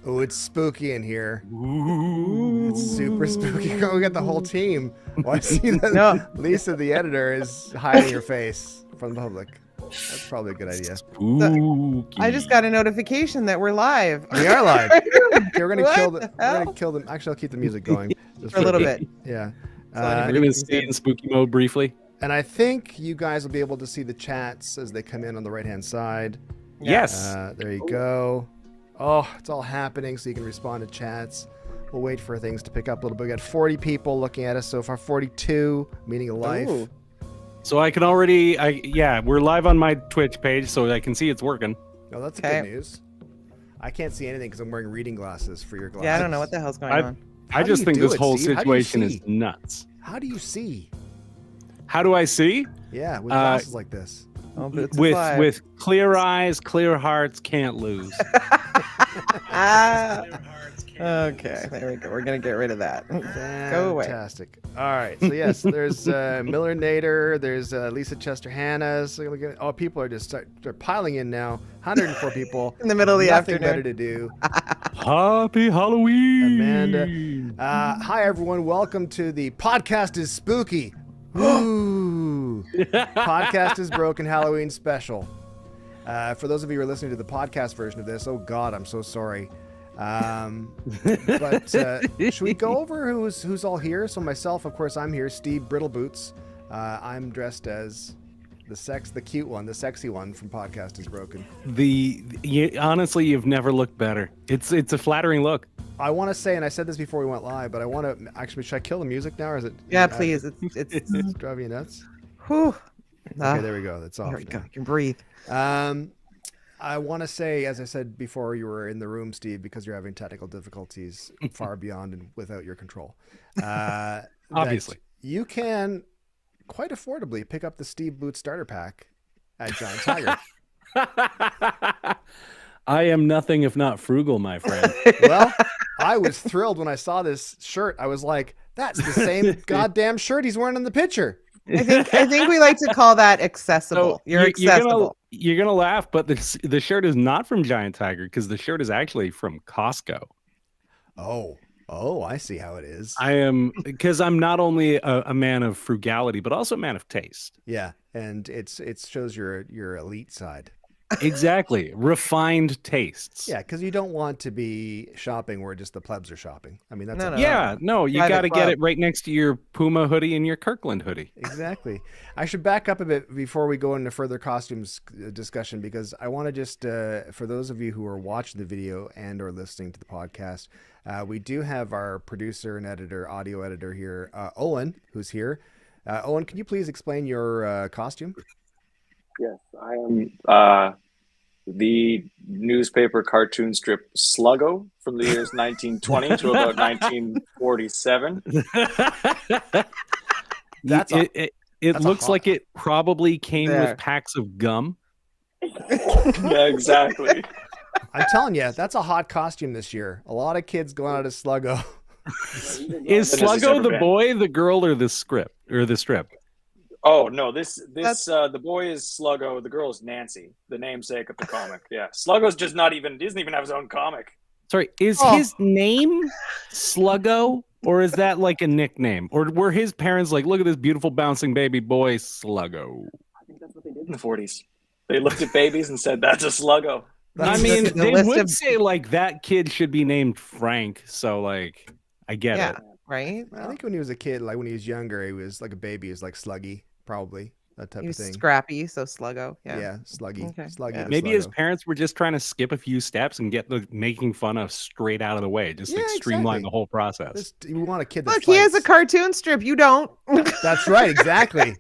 Oh, it's spooky in here. Ooh. It's super spooky. Oh, we got the whole team. Well, I see that No. Lisa, the editor, is hiding her face from the public. That's probably a good idea. Spooky. I just got a notification that we're live. We are live. Okay, we're gonna What kill the the. hell? We're gonna kill them. Actually, I'll keep the music going just For a little bit. Yeah. So We're anybody gonna can stay get- in spooky mode briefly. And I think you guys will be able to see the chats as they come in on the right-hand side. Yes. There you go. Oh, it's all happening, so you can respond to chats. We'll wait for things to pick up a little bit. We got 40 people looking at us so far. 42, meaning of life. Ooh. So I can already. We're live on my Twitch page, so I can see it's working. Oh, that's Okay. good news. I can't see anything because I'm wearing reading glasses for your glasses. Yeah, I don't know what the hell's going on. How I do just you think do this it, whole Steve? How do you situation is see? nuts. How do you see? How do I see? Yeah, with glasses like this. Oh, Boots is live. With clear eyes, clear hearts, can't lose. Ah. Okay, there we go. We're gonna get rid of that. Go away. Fantastic. All right. So yes, there's Miller Nader. There's Lisa Chester Hannah. So people are just they're piling in now. 104 people In the middle of the Nothing afternoon. better to do. Happy Halloween, Amanda. Hi everyone. Welcome to the Podcast is Spooky. Ooh. Podcast is Broken Halloween special. For those of you who are listening to the podcast version of this, oh God, I'm so sorry. But should we go over who's all here? So myself, of course, I'm here. Steve Brittleboots. I'm dressed as the cute one, the sexy one from Podcast is Broken. Honestly, you've never looked better. It's a flattering look. I want to say, and I said this before we went live, but I want to actually. Should I kill the music now, or is it? Yeah, please. It's It's driving you nuts. whew. Okay, there we go. That's off. There we go. now. You can breathe. I want to say, as I said before, you were in the room, Steve, because you're having technical difficulties far beyond and without your control. Obviously. that you can quite affordably pick up the Steve Boots starter pack at Giant Tiger. I am nothing if not frugal, my friend. Well, I was thrilled when I saw this shirt. I was like, that's the same goddamn shirt he's wearing in the picture. I think we like to call that accessible. So You're accessible. You're gonna laugh, but the shirt is not from Giant Tiger because the shirt is actually from Costco. Oh, I see how it is. Because I'm not only a man of frugality, but also a man of taste. Yeah, and it shows your elite side. Exactly. Refined tastes. Yeah, because you don't want to be shopping where just the plebs are shopping. I mean, that's No, no. Yeah, no, you Private got to get club. it right next to your Puma hoodie and your Kirkland hoodie. Exactly. I should back up a bit before we go into further costumes discussion, because I want to just, for those of you who are watching the video and or listening to the podcast, we do have our producer and audio editor here, Owen, who's here. Owen, can you please explain your costume? Yes, I am the newspaper cartoon strip Sluggo from the years 1920 to about 1947. It that's a looks hot- like it probably came There. with packs of gum. Yeah, exactly. I'm telling you, that's a hot costume this year. A lot of kids going out as Sluggo. Is Than it's Sluggo ever the been. boy, the girl, or the script or the strip? Oh no, the boy is Sluggo, the girl is Nancy, the namesake of the comic. Yeah, Sluggo's just doesn't even have his own comic. Sorry, is Oh. his name Sluggo, or is that like a nickname? Or were his parents like, look at this beautiful bouncing baby boy, Sluggo? I think that's what they did in the 40s. They looked at babies and said, "That's a Sluggo." I mean, the they list would of- say like that kid should be named Frank. So like, I get Yeah, it. right? I think when he was a kid, like when he was younger, he was like a baby, he was like Sluggy, probably that type He of was thing. scrappy, so Sluggo. Yeah. Sluggy. Okay. Sluggy. Yeah. the Maybe his Sluggo. parents were just trying to skip a few steps and get the making fun of straight out of the way, just Yeah, like streamline exactly. the whole process. You want a kid that Look, he has a fights. cartoon strip. You don't. That's right, exactly.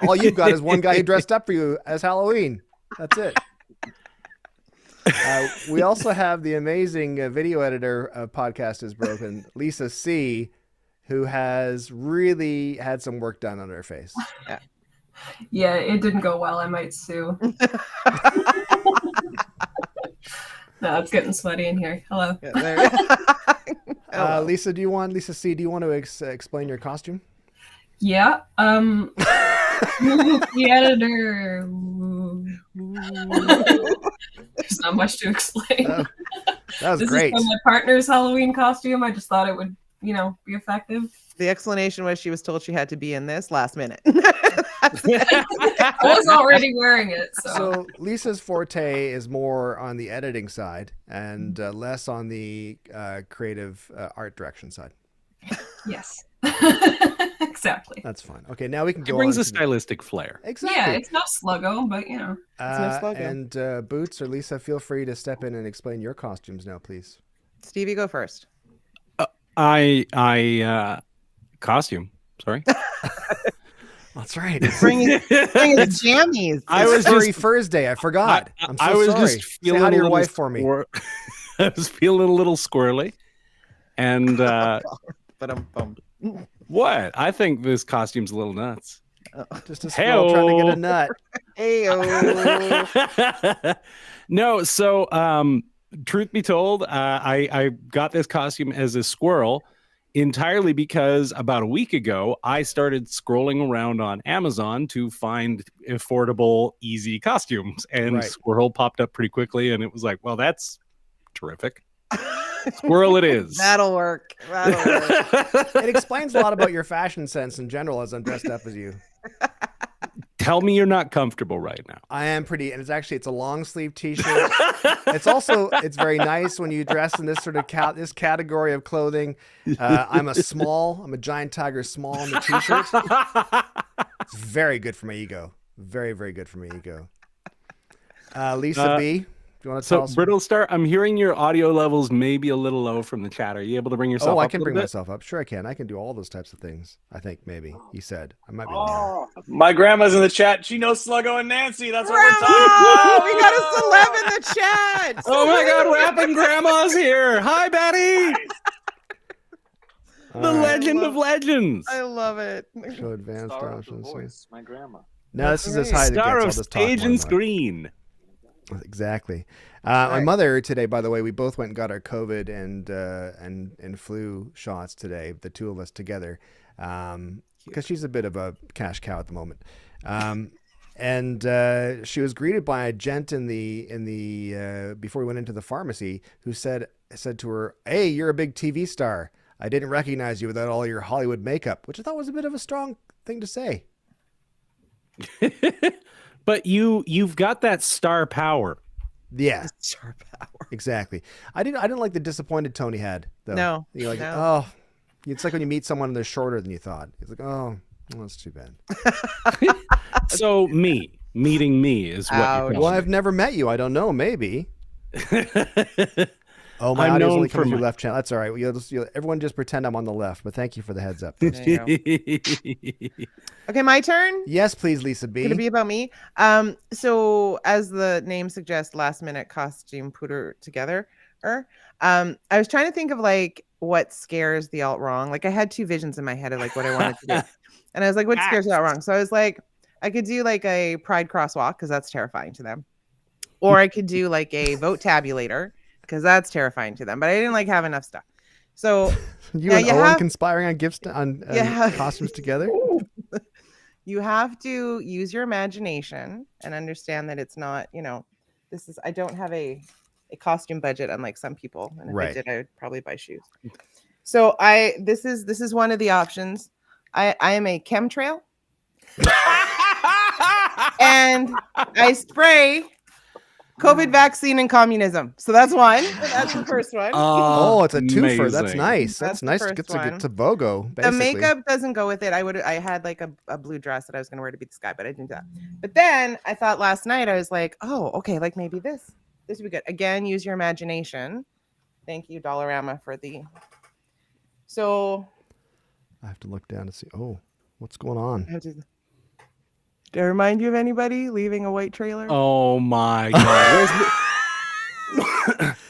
All you've got is one guy who dressed up for you as Halloween. That's it. We also have the amazing video editor of Podcast is Broken, Lisa C., who has really had some work done on her face. Yeah, it didn't go well. I might sue. No, it's getting sweaty in here. Hello. Yeah, there- Hello. Lisa C., do you want to explain your costume? Yeah. The editor. There's not much to explain. That was This great. is from my partner's Halloween costume. I just thought it would, be effective. The explanation was she was told she had to be in this last minute. I was already wearing it, So Lisa's forte is more on the editing side and less on the creative art direction side. Yes. Exactly. That's fine. Okay, now we can It go brings on a to stylistic flair. Exactly. Yeah, it's no sluggo, but no slogan. And Boots or Lisa, feel free to step in and explain your costumes now, please. Stevie, go first. Costume. Sorry. That's right. Bring his jammies. I was Furry just Thursday. I forgot. I'm so I was sorry. just Say feeling hi to a your little wife for me. I was feeling a little squirrely, and But what? I think this costume's a little nuts. Just a squirrel trying to get a nut. Heyo. No, so truth be told, I got this costume as a squirrel entirely because about a week ago I started scrolling around on Amazon to find affordable, easy costumes, and squirrel popped up pretty quickly, and it was like, well, that's terrific. Squirrel it is. That'll work. It explains a lot about your fashion sense in general as I'm dressed up as you. Tell me you're not comfortable right now. I am pretty, and it's a long sleeve t-shirt. It's very nice when you dress in this sort of this category of clothing. I'm a giant tiger small in the t-shirt. It's very good for my ego. Very, very good for my ego. Lisa B, do you want to tell us? Brittle Star, I'm hearing your audio levels may be a little low from the chat. Are you able to bring yourself up? I can bring myself up. Sure I can. I can do all those types of things. I think maybe he said. I might be wrong. My grandma's in the chat. She knows Sluggo and Nancy. That's what we're Oh, talking we got a celeb in the chat. Oh my God, rapping grandma's here. Hi, Betty. The legend of legends. I love it. Show advanced Star of the options. voice, my grandma. No, this is as high as it Star gets. of I'll just talk stage more and about it. screen. Exactly. My mother today, by the way, we both went and got our COVID and flu shots today, the two of us together, because she's a bit of a cash cow at the moment. And she was greeted by a gent in the before we went into the pharmacy who said to her, "Hey, you're a big TV star. I didn't recognize you without all your Hollywood makeup," which I thought was a bit of a strong thing to say. But you've got that star power. Yeah, Star power. exactly. I didn't like the disappointed tone he had though. No, You're like, no. oh, it's like when you meet someone and they're shorter than you thought. It's like, oh, well, that's too bad. So meeting me is what Ouch. you're Well, I've never met you. I don't know. Maybe. Oh, my I'm audio's known only for coming through my- left channel. That's all right. Everyone just pretend I'm on the left. But thank you for the heads up. There you go. Okay, my turn. Yes, please, Lisa B. Could it be about me? So as the name suggests, last minute costume putter together. I was trying to think of like what scares the alt wrong. Like I had two visions in my head of like what I wanted to do. And I was like, what scares the alt wrong? So I was like, I could do like a pride crosswalk because that's terrifying to them. Or I could do like a vote tabulator because that's terrifying to them. But I didn't like have enough stuff. So you now and you Owen have- conspiring on gifts on costumes together. you have to use your imagination and understand that it's not, I don't have a costume budget unlike some people. And if I did, I would probably buy shoes. So this is one of the options. I am a chemtrail and I spray COVID vaccine and communism. So that's one. That's the first one. Oh, it's a twofer. That's Amazing. nice. That's That's the nice. first It's a BOGO, The basically. makeup doesn't go with it. I had like a blue dress that I was going to wear to be this guy, but I didn't do that. But then I thought last night, I was like, oh, okay, like maybe this would be good. Again, use your imagination. Thank you, Dollarama, for the. So. I have to look down to see. Oh, what's going on? Did I remind you of anybody leaving a white trailer? Oh my God.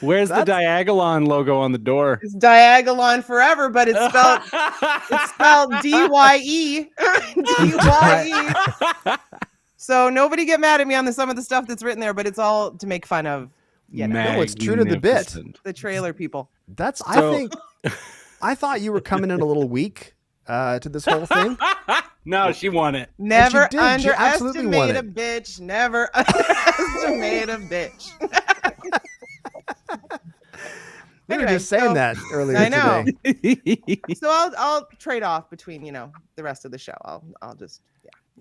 Where's the Diagolon logo on the door? It's Diagolon forever, but it's spelled D-Y-E. D-Y-E. So nobody get mad at me on some of the stuff that's written there, but it's all to make fun of No, it's true to the bit. Magnificent. the trailer people. I thought you were coming in a little weak to this whole thing. No, she won it. Never did. You absolutely won underestimate a it. bitch. Never underestimate a bitch. We were Anyway, just saying so- that earlier I know. today. So I'll trade off between the rest of the show. I'll just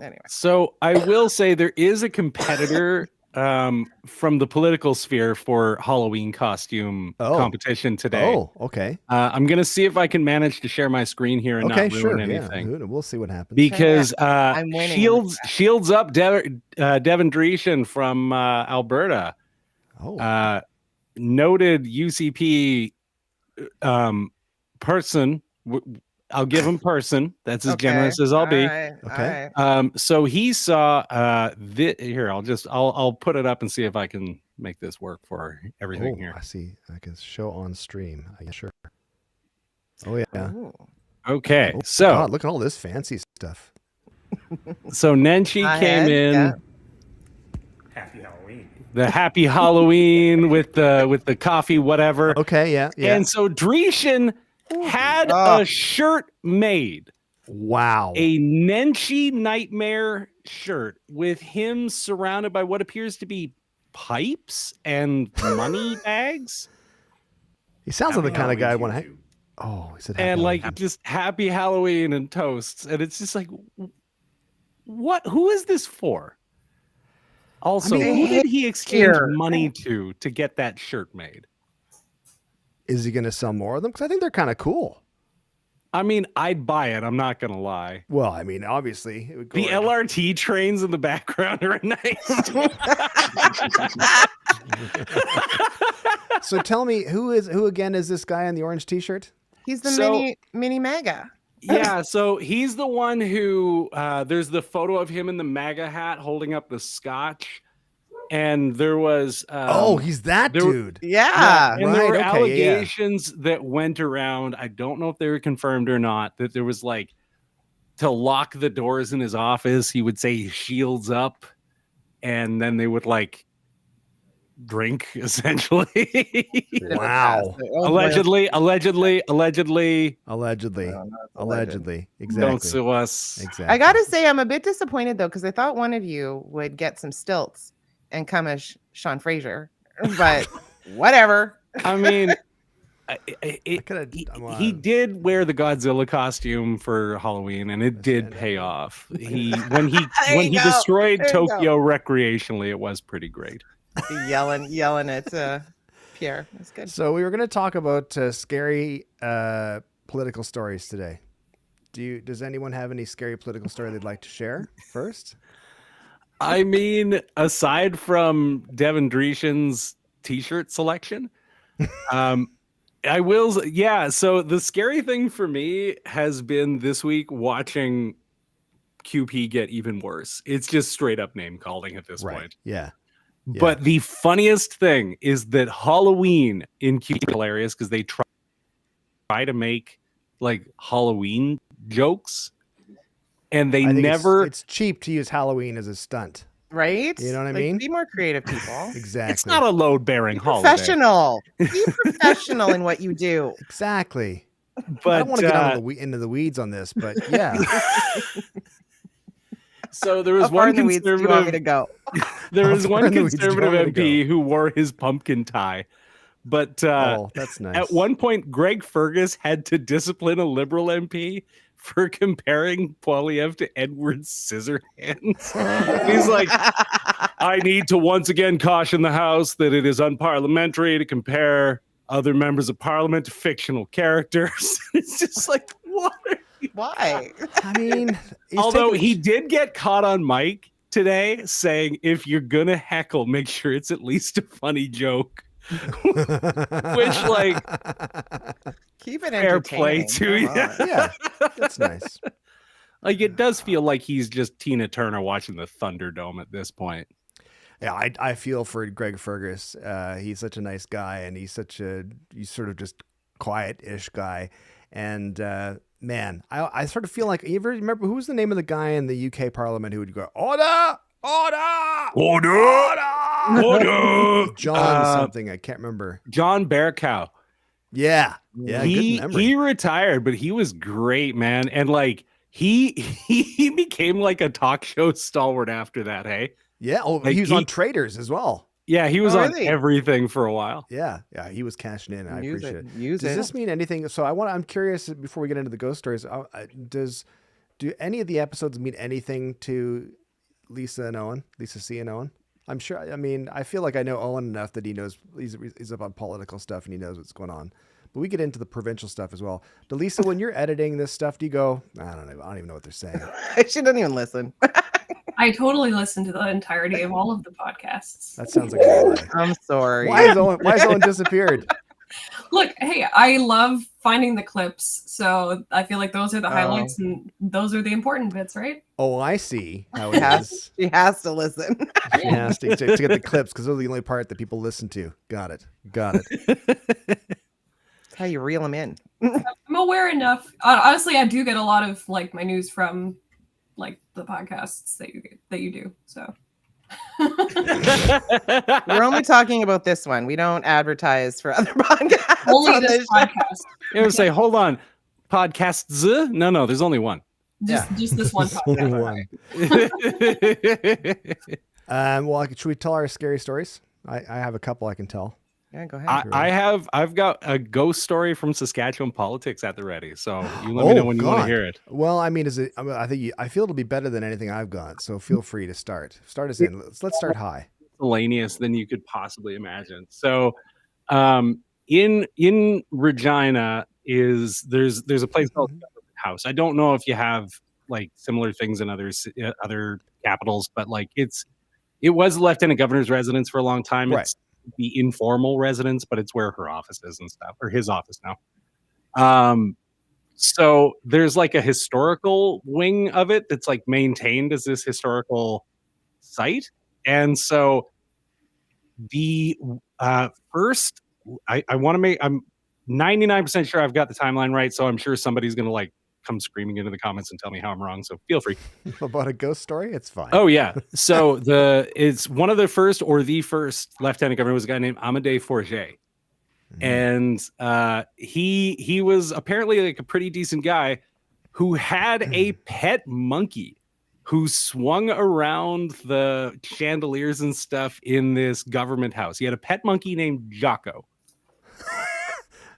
anyway. So I will say there is a competitor from the political sphere for Halloween costume competition today. Oh, okay. I'm gonna see if I can manage to share my screen here and Okay, not ruin sure. anything. Yeah, we'll see what happens. Because I'm winning Shields up Devin Dreeshen from Alberta. Oh. Noted UCP person. I'll give him person. That's as generous as I'll be. Right. Okay. All right. So he saw here. I'll put it up and see if I can make this work for everything here. I see. I can show on stream. Sure. Oh yeah. Ooh. Okay. Oh, so God, look at all this fancy stuff. So Nenshi came in. Yeah. Happy Halloween. The Happy Halloween with the coffee, whatever. Okay. Yeah. Yeah. And so Dreeshen had a shirt made. Wow. A Nenshi Nightmare shirt with him surrounded by what appears to be pipes and money bags. He sounds like the kind of guy I want to. Oh, he said. And like just Happy Halloween and toasts, and it's just like, what? Who is this for? Also, who did he exchange money to get that shirt made? Is he going to sell more of them? Because I think they're kind of cool. I mean, I'd buy it. I'm not gonna lie. Well, I mean, obviously, it would go the LRT trains in the background are nice. So tell me, who again is this guy in the orange T-shirt? He's the mini MAGA. Yeah, so he's the one who there's the photo of him in the MAGA hat holding up the scotch, and there was he's that dude. Yeah, and there were allegations that went around. I don't know if they were confirmed or not. That there was like to lock the doors in his office, he would say shields up, and then they would like drink essentially. Wow. Allegedly. Exactly. Don't sue us. Exactly. I gotta say, I'm a bit disappointed though, because I thought one of you would get some stilts and come as Sean Fraser, but whatever. I mean, he did wear the Godzilla costume for Halloween, and it did pay off. When he destroyed Tokyo recreationally, it was pretty great. Yelling at Pierre. That's good. So we were going to talk about scary political stories today. Does anyone have any scary political story they'd like to share first? I mean, aside from Devin Dreeshen's T-shirt selection, I will. Yeah. So the scary thing for me has been this week watching QP get even worse. It's just straight up name calling at this point. Yeah. But the funniest thing is that Halloween in QP is hilarious because they try to make like Halloween jokes, and they never. It's cheap to use Halloween as a stunt, right? You know what I mean? Be more creative, people. Exactly. It's not a load-bearing holiday. Professional. Be professional in what you do. Exactly. But I don't want to get into the weeds on this, but yeah. So there was one conservative. You want me to go? There was one conservative MP who wore his pumpkin tie, but that's nice. At one point, Greg Fergus had to discipline a Liberal MP for comparing Poilievre to Edward Scissorhands. He's like, I need to once again caution the House that it is unparliamentary to compare other members of Parliament to fictional characters. It's just like, what? Why? I mean, although he did get caught on mic today saying, if you're going to heckle, make sure it's at least a funny joke. Which, like, keep it fair play to you. Yeah, that's nice. Like, it does feel like he's just Tina Turner watching the Thunderdome at this point. Yeah, I feel for Greg Fergus. He's such a nice guy, and he's sort of just quiet-ish guy. And man, I sort of feel like, you ever remember who's the name of the guy in the UK Parliament who would go, order, order, order, order? John something, I can't remember. John Bearcow. Yeah, he retired, but he was great, man. And like he became like a talk show stalwart after that. Hey, yeah. Oh, like he was on Traitors as well. Yeah, he was Oh, on really? everything for a while. Yeah, he was cashing in. I appreciate it. Use Does it. this mean anything? So I'm curious before we get into the ghost stories. Do any of the episodes mean anything to Lisa C and Owen? I'm sure. I mean, I feel like I know Owen enough that he knows he's up on political stuff and he knows what's going on. But we get into the provincial stuff as well. But Lisa, when you're editing this stuff, do you go, I don't know. I don't even know what they're saying. She doesn't even listen. I totally listen to the entirety of all of the podcasts. That sounds like a lie. I'm sorry. Why is Owen disappeared? Look, hey, I love finding the clips, so I feel like those are the highlights and those are the important bits, right? Oh, I see how it is. She has to listen. She has to get the clips because those are the only part that people listen to. Got it. That's how you reel them in. I'm aware enough. Honestly, I do get a lot of like my news from like the podcasts that you do. So We're only talking about this one. We don't advertise for other podcasts. only on this show. podcast. It would say, hold on, podcasts? No, there's only one. Just this one podcast. Well, should we tell our scary stories? I have a couple I can tell. Yeah, go ahead. I've got a ghost story from Saskatchewan politics at the ready. So you let me know when you want to hear it. Well, I mean, I feel it'll be better than anything I've got. So feel free to start. Start us in. Let's start high. Miscellaneous than you could possibly imagine. So, in Regina there's a place called Government House. I don't know if you have like similar things in other capitals, but like it was the lieutenant governor's residence for a long time. Right. It's the informal residence, but it's where her office is and stuff, or his office now. So there's like a historical wing of it that's like maintained as this historical site. And so the first, I want to make, I'm 99% sure I've got the timeline right. So I'm sure somebody's going to like come screaming into the comments and tell me how I'm wrong. So feel free. About a ghost story? It's fine. Oh yeah. So it's one of the first or the first lieutenant governor was a guy named Amédée Forget. And he was apparently like a pretty decent guy who had a pet monkey who swung around the chandeliers and stuff in this government house. He had a pet monkey named Jocko.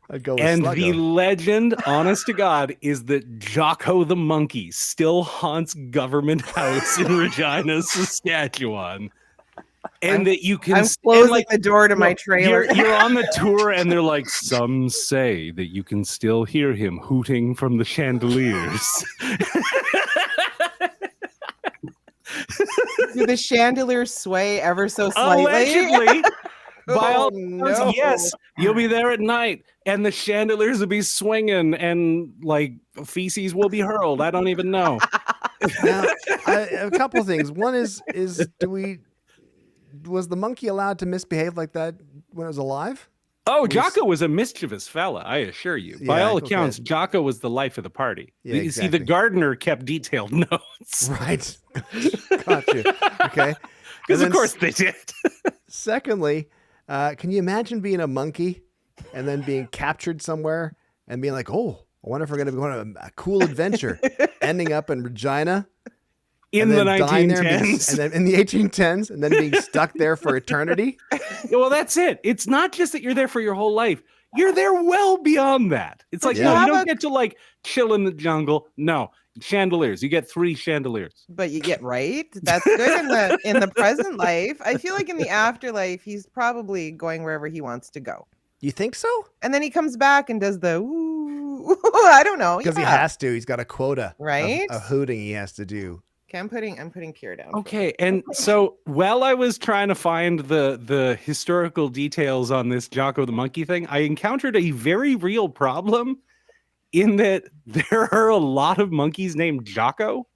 I'd go with And Sluggo. the legend, honest to God, is that Jocko the monkey still haunts Government House in Regina, Saskatchewan. And that you can I'm closing the door to my trailer. You're on the tour, and they're like, some say that you can still hear him hooting from the chandeliers. Do the chandeliers sway ever so slightly? Allegedly. By all no. accounts, yes, you'll be there at night, and the chandeliers will be swinging, and like feces will be hurled. I don't even know. Now, a couple of things. One is was the monkey allowed to misbehave like that when it was alive? Oh, Jocko was a mischievous fella, I assure you. By all accounts, Jocko was the life of the party. Yeah, You see, the gardener kept detailed notes. Right. Got you. Okay. Because of course they did. Secondly, can you imagine being a monkey and then being captured somewhere and being like, oh, I wonder if we're going to go on a cool adventure, ending up in Regina In the 1910s. and then in the 1810s, and then being stuck there for eternity. Well, that's it. It's not just that you're there for your whole life. You're there well beyond that. It's like, no, you don't get to like chill in the jungle. No, chandeliers. You get 3 chandeliers. But you get right. That's good in the present life. I feel like in the afterlife, he's probably going wherever he wants to go. You think so? And then he comes back and does the ooh. I don't know. Because he has to. He's got a quota, right? A hooting he has to do. Okay, I'm putting Kira down. Okay, and so while I was trying to find the historical details on this Jocko the monkey thing, I encountered a very real problem in that there are a lot of monkeys named Jocko.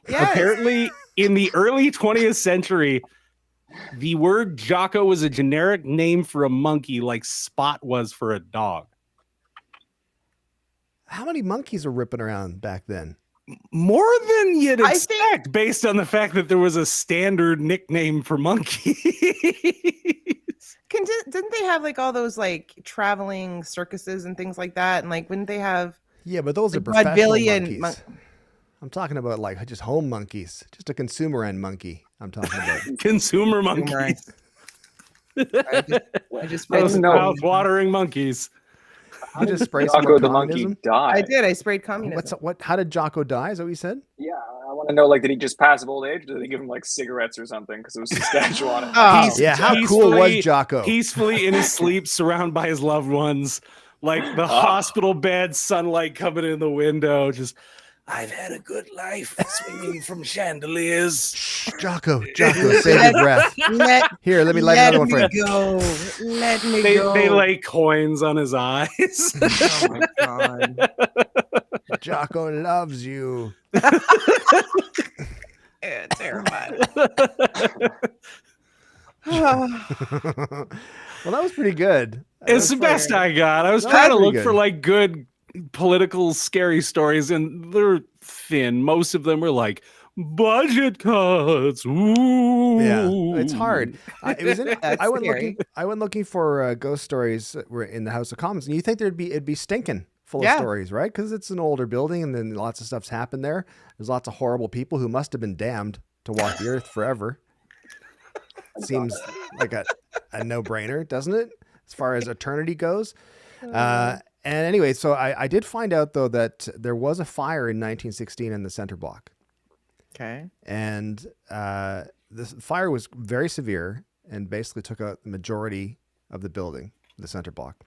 Yes. Apparently, in the early 20th century, the word Jocko was a generic name for a monkey like Spot was for a dog. How many monkeys were ripping around back then? More than you'd I expect based on the fact that there was a standard nickname for monkeys. Didn't they have like all those like traveling circuses and things like that? And like, wouldn't they have? Yeah, but those like are professional vaudevillian monkeys. I'm talking about like just home monkeys, just a consumer end monkey. I'm talking about Consumer monkeys. I just sprayed Those some mouth-watering monkeys. You just spray some Jocko more the monkey communism? died. I did. I sprayed communism. How did Jocko die? Is that what you said? Yeah, I want to know, like, did he just pass of old age? Or did they give him like cigarettes or something? Because it was Saskatchewan. Oh. Yeah, how cool was Jocko? Peacefully in his sleep, surrounded by his loved ones, like the hospital bed, sunlight coming in the window. Just, I've had a good life swinging from chandeliers. Shh, Jocko, save your breath. Here, let me light another one for you. Let me go. They lay coins on his eyes. Oh my god. Jocko loves you. Yeah, terrifying. Well, that was pretty good. It's the best I got. I was That trying to was look pretty for good. like good political scary stories, and they're thin. Most of them were like budget cuts. Ooh. Yeah, it's hard. That's I went scary. looking for ghost stories that were in the House of Commons, and you think it'd be stinking full of stories, right? Because it's an older building, and then lots of stuff's happened there. There's lots of horrible people who must have been damned to walk the earth forever. Seems like a no-brainer, doesn't it? As far as eternity goes. And anyway, so I did find out, though, that there was a fire in 1916 in the center block. Okay. And the fire was very severe and basically took out the majority of the building, the center block.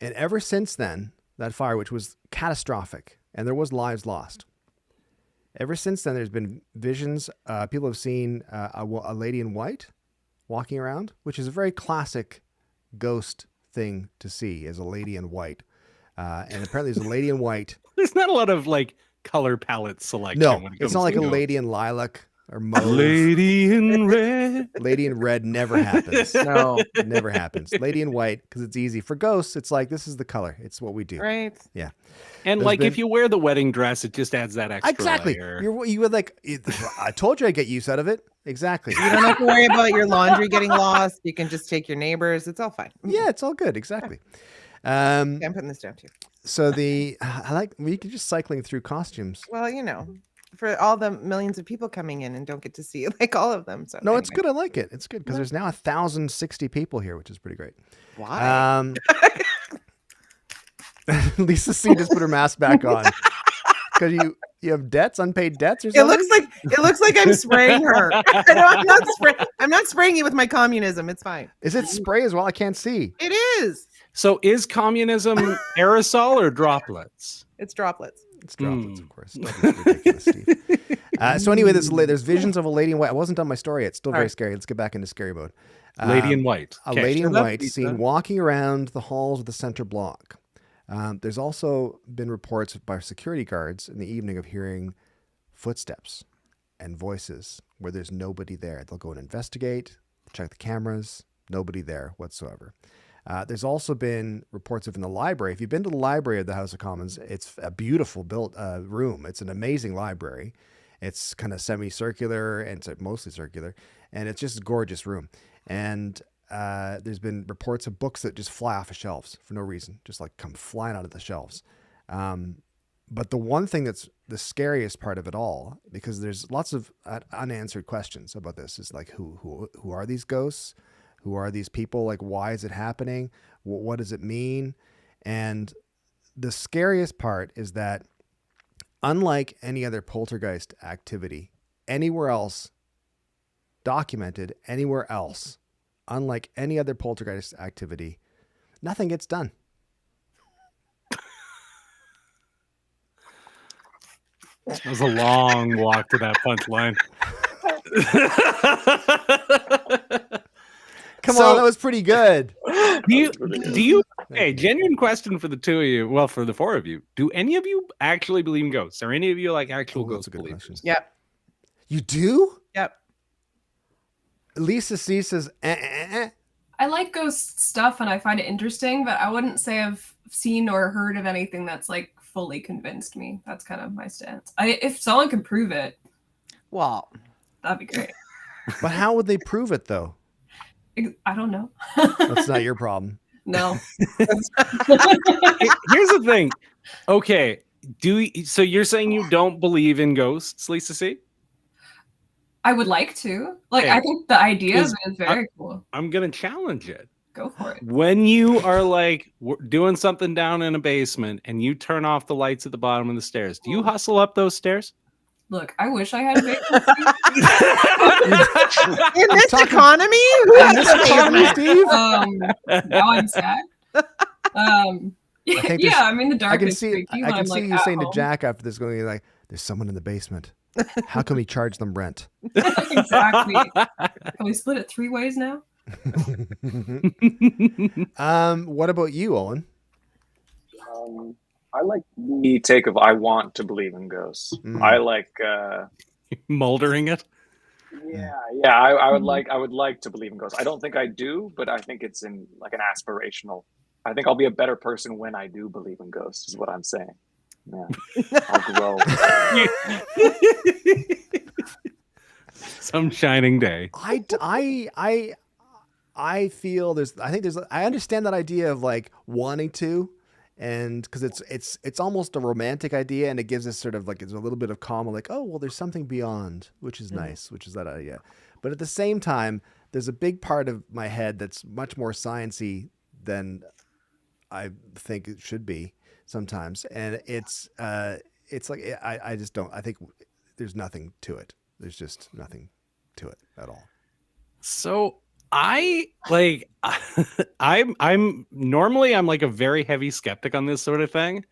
And ever since then, that fire, which was catastrophic, and there was lives lost. Ever since then, there's been visions. People have seen a lady in white walking around, which is a very classic ghost thing to see, is a lady in white. And apparently there's a lady in white. There's not a lot of like color palette selection. No, when it it's comes not like to a ghosts. lady in lilac or mauve. Lady in red. Lady in red never happens. No. It never happens. Lady in white, because it's easy. For ghosts, it's like, this is the color. It's what we do. Right. Yeah. And There's like been- if you wear the wedding dress, it just adds that extra Exactly. layer. You would like, I told you I'd get use out of it. Exactly. You don't have to worry about your laundry getting lost. You can just take your neighbors. It's all fine. Yeah, it's all good. Exactly. I'm putting this down too. So we could just cycling through costumes. Well, for all the millions of people coming in and don't get to see like all of them. So No, it's anyway. good. I like it. It's good because there's now 1,060 people here, which is pretty great. Why? Lisa C just put her mask back on because you have debts, unpaid debts, or It something. looks like I'm spraying her. I'm not spraying you with my communism. It's fine. Is it spray as well? I can't see. It is. So is communism aerosol or droplets? It's droplets. It's droplets, of course. Droplets are ridiculous, Steve. So anyway, there's visions of a lady in white. I wasn't done my story yet. It's still very right. scary. Let's get back into scary mode. Lady in white. A Okay. lady in Shut up, white Lisa. seen walking around the halls of the center block. There's also been reports by security guards in the evening of hearing footsteps and voices where there's nobody there. They'll go and investigate, check the cameras, nobody there whatsoever. There's also been reports of in the library. If you've been to the library of the House of Commons, it's a beautiful built room. It's an amazing library. It's kind of semicircular and it's mostly circular, and it's just a gorgeous room. And there's been reports of books that just fly off of shelves for no reason, just like come flying out of the shelves. But the one thing that's the scariest part of it all, because there's lots of unanswered questions about this, is like who are these ghosts? Who are these people? Like, why is it happening? What does it mean? And the scariest part is that unlike any other poltergeist activity anywhere else, documented anywhere else, unlike any other poltergeist activity, nothing gets done. It was a long walk to that punchline. Come So- on, that was pretty good. Do you okay, genuine question for the two of you, well, for the four of you. Do any of you actually believe in ghosts? Are any of you like actual Oh, that's ghost a good believers? question. Yep. You do? Yep. Lisa C says, eh. I like ghost stuff and I find it interesting, but I wouldn't say I've seen or heard of anything that's like fully convinced me. That's kind of my stance. If someone can prove it, Well, that'd be great. But how would they prove it, though? I don't know. That's not your problem. No. Here's the thing. Okay, so you're saying you don't believe in ghosts, Lisa C? I would like to. Like, Hey, I think the idea of is- it is very cool. I'm gonna challenge it. Go for it. When you are like doing something down in a basement and you turn off the lights at the bottom of the stairs, do you hustle up those stairs? Look, I wish I had a basement. In this talking- economy, who In has this a economy, basement? Steve? Now I'm sad. think Yeah, I mean the dark I can is see. creepy I when can I'm see like you at saying to home. Jack after this, going like, "There's someone in the basement. How can we charge them rent?" Exactly. Can we split it 3 ways now? What about you, Owen? I like the take of I want to believe in ghosts. Mm. I like Moldering it. I would like to believe in ghosts. I don't think I do, but I think it's in like an aspirational. I think I'll be a better person when I do believe in ghosts, is what I'm saying. Yeah. I'll grow. Some shining day. I feel I understand that idea of like wanting to, and because it's almost a romantic idea, and it gives us sort of like, it's a little bit of calm, like, oh well, there's something beyond, which is nice, which is that idea. But at the same time, there's a big part of my head that's much more sciencey than I think it should be sometimes, and it's like I just don't. I think there's nothing to it. There's just nothing to it at all. So I'm normally like a very heavy skeptic on this sort of thing,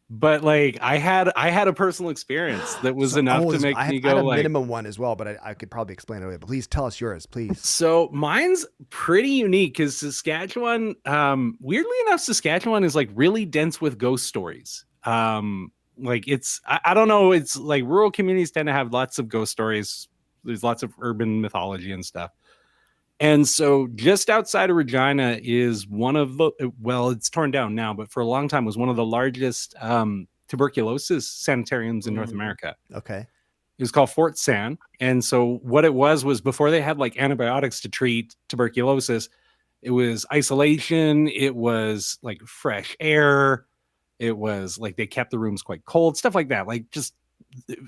but like I had a personal experience that was enough to make me go I had a like minimum one as well, but I could probably explain it away. But please tell us yours, please. So mine's pretty unique because Saskatchewan, weirdly enough, Saskatchewan is like really dense with ghost stories. Like I don't know, it's like rural communities tend to have lots of ghost stories. There's lots of urban mythology and stuff. And so just outside of Regina is one of the, well, it's torn down now, but for a long time was one of the largest tuberculosis sanitariums in North America. Okay. It was called Fort San. And so what it was before they had like antibiotics to treat tuberculosis, it was isolation. It was like fresh air. It was like they kept the rooms quite cold, stuff like that. Like just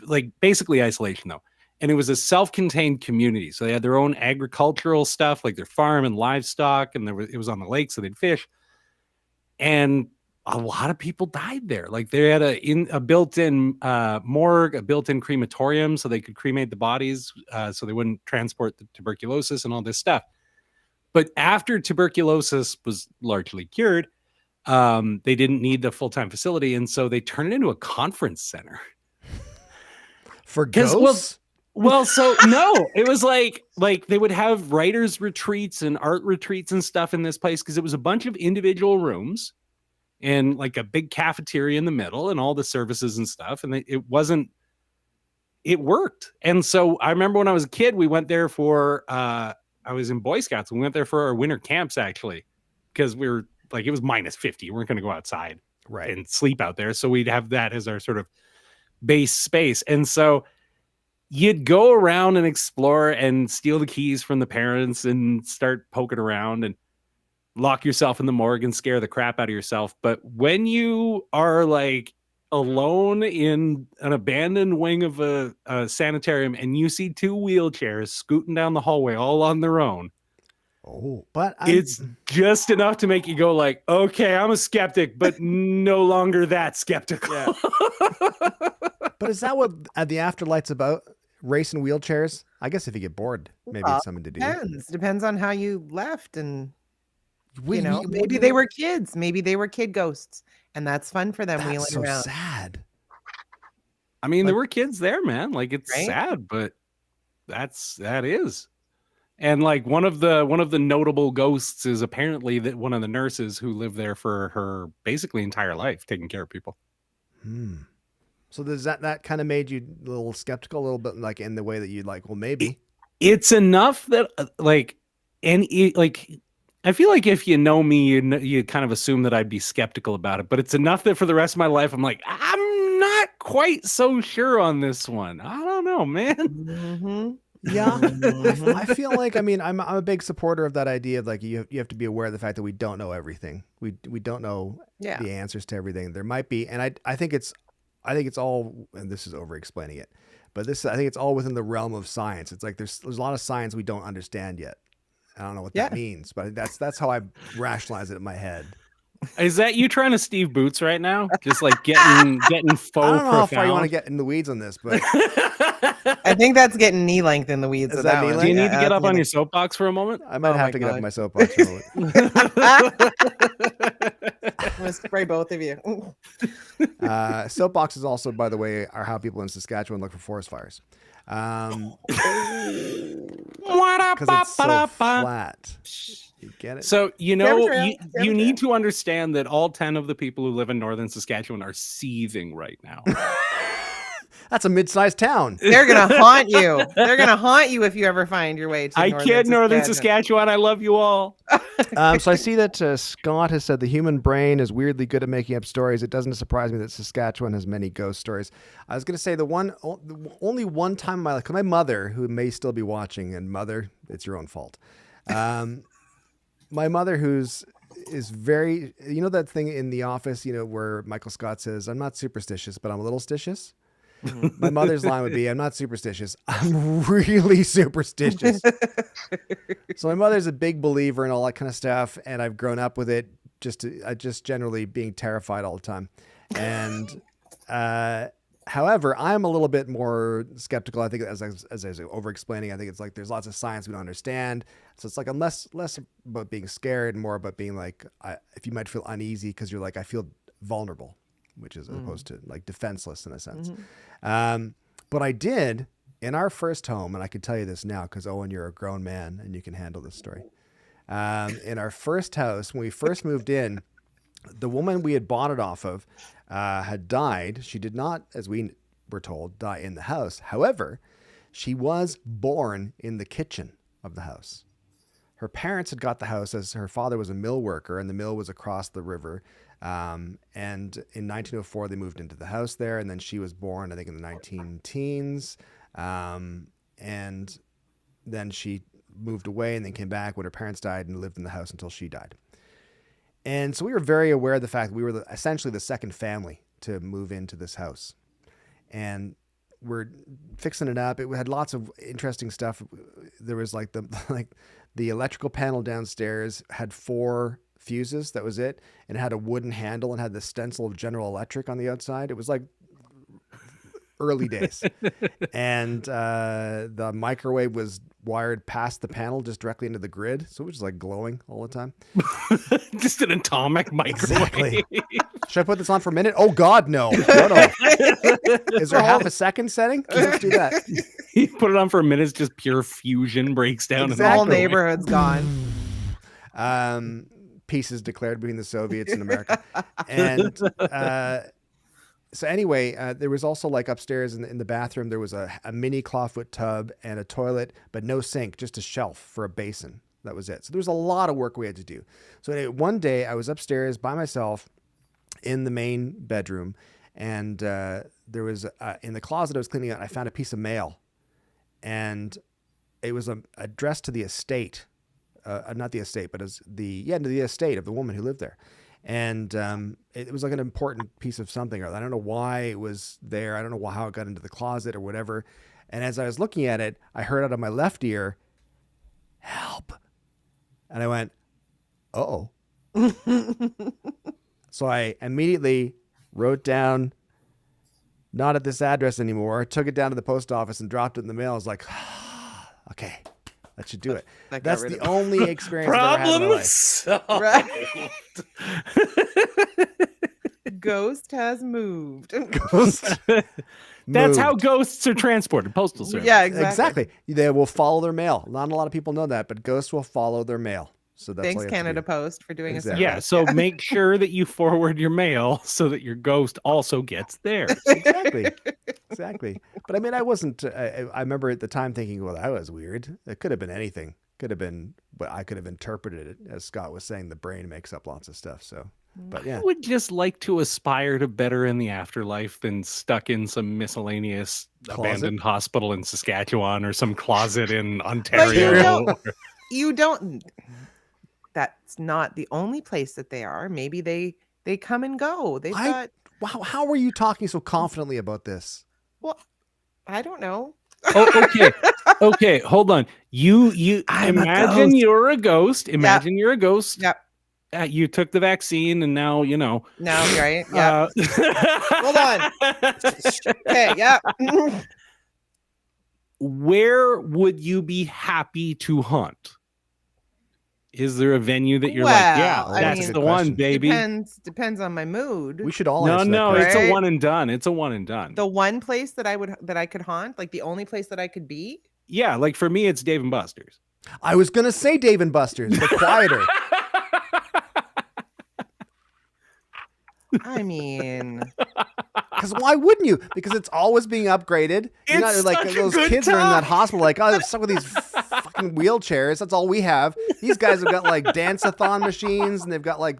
like basically isolation though. And it was a self-contained community. So they had their own agricultural stuff, like their farm and livestock. And it was on the lake, so they'd fish. And a lot of people died there. Like they had a built-in morgue, a built-in crematorium, so they could cremate the bodies, so they wouldn't transport the tuberculosis and all this stuff. But after tuberculosis was largely cured, they didn't need the full-time facility, and so they turned it into a conference center. For ghosts? Well, so no, it was like they would have writers' retreats and art retreats and stuff in this place because it was a bunch of individual rooms and like a big cafeteria in the middle and all the services and stuff. And it worked. And so I remember when I was a kid, we went there for, I was in Boy Scouts. We went there for our winter camps actually, because we were like, it was -50. We weren't going to go outside and sleep out there. So we'd have that as our sort of base space. And so you'd go around and explore and steal the keys from the parents and start poking around and lock yourself in the morgue and scare the crap out of yourself. But when you are like alone in an abandoned wing of a sanitarium and you see 2 wheelchairs scooting down the hallway all on their own, it's just enough to make you go like, okay, I'm a skeptic, but no longer that skeptical. Yeah. But is that what the afterlife's about? Racing wheelchairs? I guess if you get bored, maybe it's something to do. Depends on how you left, and maybe they were kids. Maybe they were kid ghosts, and that's fun for them. That's so around. sad. I mean, there were kids there, man. Like it's Right? sad, but that is. And like one of the notable ghosts is apparently that one of the nurses who lived there for her basically entire life, taking care of people. So does that kind of made you a little skeptical, a little bit, like in the way that you'd like, well, maybe it's enough that I feel like if you know me, you kind of assume that I'd be skeptical about it, but it's enough that for the rest of my life, I'm like, I'm not quite so sure on this one. I don't know, man. Mm-hmm. Yeah. I feel like, I mean, I'm a big supporter of that idea of like, you have to be aware of the fact that we don't know everything. We don't know the answers to everything. There might be, and I think it's all, and this is over explaining it, But this, I think it's all within the realm of science. It's like there's a lot of science we don't understand yet. I don't know what that means, but that's how I rationalize it in my head. Is that you trying to Steve Boots right now? Just like getting faux I don't know how far you want to profound? get in the weeds on this, but I think that's getting knee length in the weeds. Is of that that knee one. length? Do you need Yeah, to get that's up on knee your soapbox for a moment? I might Oh have my to get up God. in my soapbox for a moment. I'm gonna spray both of you. Soapboxes also, by the way, are how people in Saskatchewan look for forest fires. Because it's so flat. You get it? So, you know, Chemtrail, you chemtrail. need to understand that all 10 of the people who live in northern Saskatchewan are seething right now. That's a mid-sized town. They're gonna haunt you. They're gonna haunt you if you ever find your way to. I kid, northern Saskatchewan. I love you all. So I see that Scott has said the human brain is weirdly good at making up stories. It doesn't surprise me that Saskatchewan has many ghost stories. I was going to say the only one time in my life, 'cause my mother, who may still be watching, and mother, it's your own fault. My mother, is very, you know that thing in The Office, you know, where Michael Scott says, "I'm not superstitious, but I'm a little stitious." My mother's line would be, "I'm not superstitious. I'm really superstitious." So my mother's a big believer in all that kind of stuff, and I've grown up with it. Just generally being terrified all the time, and however, I'm a little bit more skeptical. I think as I was over explaining, I think it's like there's lots of science we don't understand. So it's like I'm less about being scared and more about being like, if you might feel uneasy because you're like, I feel vulnerable, which is opposed to like defenseless in a sense. But I did in our first home, and I can tell you this now because Owen, you're a grown man and you can handle this story. In our first house, when we first moved in, the woman we had bought it off of had died. She did not, as we were told, die in the house. However, she was born in the kitchen of the house. Her parents had got the house as her father was a mill worker, and the mill was across the river. And in 1904, they moved into the house there, and then she was born, I think, in the 19-teens. And then she moved away and then came back when her parents died and lived in the house until she died. And so we were very aware of the fact that we were essentially the second family to move into this house. And we're fixing it up. It had lots of interesting stuff. There was like the electrical panel downstairs had 4 fuses. That was it. And it had a wooden handle and had the stencil of General Electric on the outside. It was like early days. And the microwave was wired past the panel just directly into the grid. So it was just like glowing all the time. Just an atomic microwave. Exactly. Should I put this on for a minute? Oh God, no. No. Is there half a second setting? Let's do that. You put it on for a minute, it's just pure fusion breaks down. The Exactly. whole neighborhood's gone. Peace is declared between the Soviets and America. And so anyway, there was also like upstairs in the bathroom, there was a mini clawfoot tub and a toilet, but no sink, just a shelf for a basin. That was it. So there was a lot of work we had to do. So anyway, one day I was upstairs by myself in the main bedroom, and there was in the closet I was cleaning out, I found a piece of mail, and it was addressed to the estate, not the estate, but as the estate of the woman who lived there. And it was like an important piece of something. I don't know why it was there. I don't know how it got into the closet or whatever. And as I was looking at it, I heard out of my left ear, "Help." And I went, "Uh-oh." So I immediately wrote down, "Not at this address anymore," took it down to the post office and dropped it in the mail. I was like, okay, that should do it. That's the only experience I've ever had in my life. Ghost has moved. That's how ghosts are transported. Postal service. Yeah, exactly. They will follow their mail. Not a lot of people know that, but ghosts will follow their mail. So that's Thanks, all you have to Canada do. Post, for doing Exactly. a Yeah, so make sure that you forward your mail so that your ghost also gets theirs. Exactly. But I mean, I wasn't, I remember at the time thinking, well, that was weird. It could have been anything. Could have been, but I could have interpreted it as Scott was saying, the brain makes up lots of stuff. So, but yeah. I would just like to aspire to better in the afterlife than stuck in some miscellaneous abandoned hospital in Saskatchewan or some closet in Ontario. You don't. That's not the only place that they are. Maybe they come and go. They've got. Wow. How are you talking so confidently about this? Well, I don't know. Oh, okay. Okay, hold on. You I'm a imagine ghost. you're a ghost. Imagine you're a ghost. Yep. You took the vaccine and now, you know. No, right? Yeah. Hold on. Okay, yeah. Where would you be happy to haunt? Is there a venue that you're like, yeah, Well, I that's mean, the one, question. baby? Depends on my mood. We should all No, answer that no, question. it's a Right? one and done. It's a one and done. The one place that I could haunt, like the only place that I could be. Yeah, like for me, it's Dave and Buster's. I was gonna say Dave and Buster's, but quieter. I mean, Because why wouldn't you? Because it's always being upgraded. You're not It's like such a those good kids are in that time. hospital, like, oh, they're stuck with these fucking wheelchairs. That's all we have. These guys have got like dance-a-thon machines, and they've got like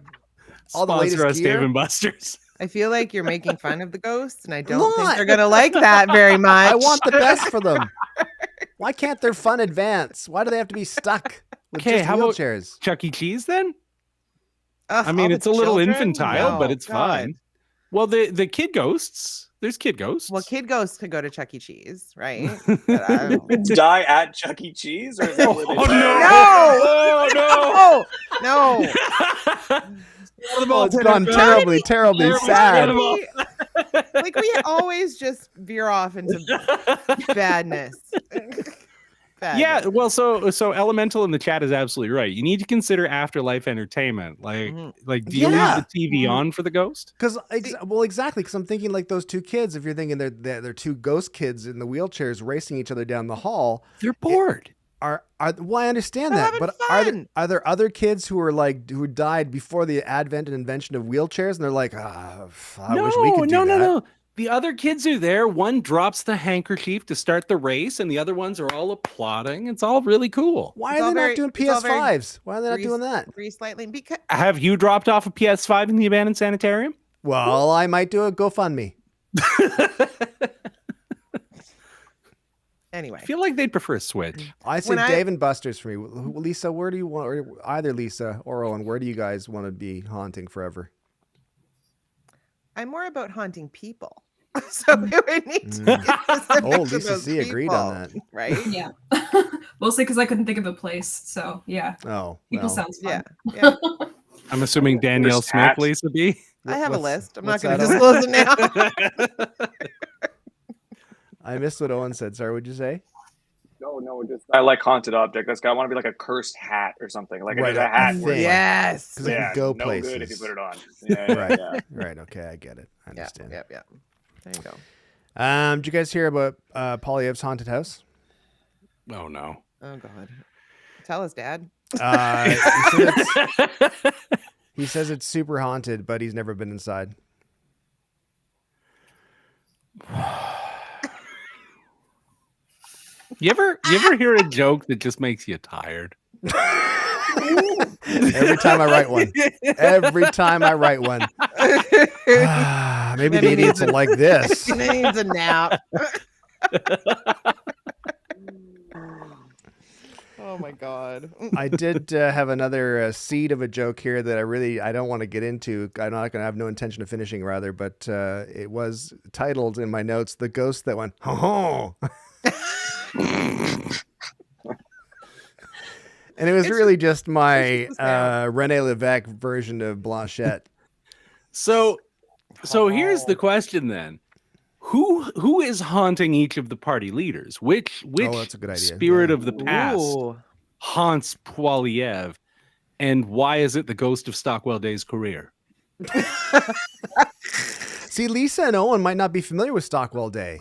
all the Sponsor latest us, gear. Dave and Buster's. I feel like you're making fun of the ghosts, and I don't Not. think they're gonna like that very much. I want the best for them. Why can't their fun advance? Why do they have to be stuck with Okay, just how about wheelchairs? Chuck E. Cheese then? Ugh, I mean, all the it's a little children? infantile, but No, it's God. fine. Well, the kid ghosts. There's kid ghosts. Well, kid ghosts could go to Chuck E. Cheese, right? But I don't- Kids die at Chuck E. Cheese, or is that where they Oh, die? no! no, no. Oh, it's gone terribly, terribly sad. Like we always just veer off into badness. Yeah, well, so Elemental in the chat is absolutely right. You need to consider afterlife entertainment. Like, Mhm. do you Yeah. leave the TV on for the ghost? Because well, exactly. Because I'm thinking like those two kids. If you're thinking they're two ghost kids in the wheelchairs racing each other down the hall, They're bored. are well, I understand They're that, having but fun. are there other kids who are like who died before the advent and invention of wheelchairs, and they're like, I wish we could do that. No. The other kids are there. One drops the handkerchief to start the race, and the other ones are all applauding. It's all really cool. Why It's are all they very- not doing it's all very PS5s? Why are they not doing that? Grease lightly because Have you dropped off a PS5 in the abandoned sanitarium? Well, I might do a GoFundMe. anyway. I feel like they'd prefer a Switch. I say When I- Dave and Buster's for me. Lisa, where do you want? Or either Lisa or Owen, where do you guys want to be haunting forever? I'm more about haunting people. So we would need to get specific Oh, to Lisa those C agreed on people, right? Yeah. Mostly because I couldn't think of a place. So yeah, Oh, people well. sounds fun. Yeah. I'm assuming Danielle There's Smith, hats. Lisa B. I have a What's- list. I'm what's not going to that, Owen? disclose it now. I missed what Owen said. Sorry, what'd you say? No, just I like haunted object. That's got. I want to be like a cursed hat or something. Like Right, there's a hat. thing. where it's like, Yes. 'Cause it can yeah, go no places. good if you put it on. Yeah, Right. yeah. Right. Okay, I get it. I Yeah. understand. Yeah. Yeah. There you go. Did you guys hear about Polyev's haunted house? Oh, no. Oh God. Tell us, Dad. He says it's super haunted, but he's never been inside. You ever hear a joke that just makes you tired? Every time I write one. Every time I write one. Maybe the idiots will like this. He needs a nap. Oh my God. I did have another seed of a joke here that I don't want to get into. I'm not going to have no intention of finishing, rather, but it was titled in my notes, "The Ghost That Went, ho ho." And it was really just my Rene Lévesque version of Blanchette. So here's the question then. Who is haunting each of the party leaders? Which that's a good idea. spirit Yeah. of the past Ooh. haunts Poiliev, and why is it the ghost of Stockwell Day's career? See, Lisa and Owen might not be familiar with Stockwell Day.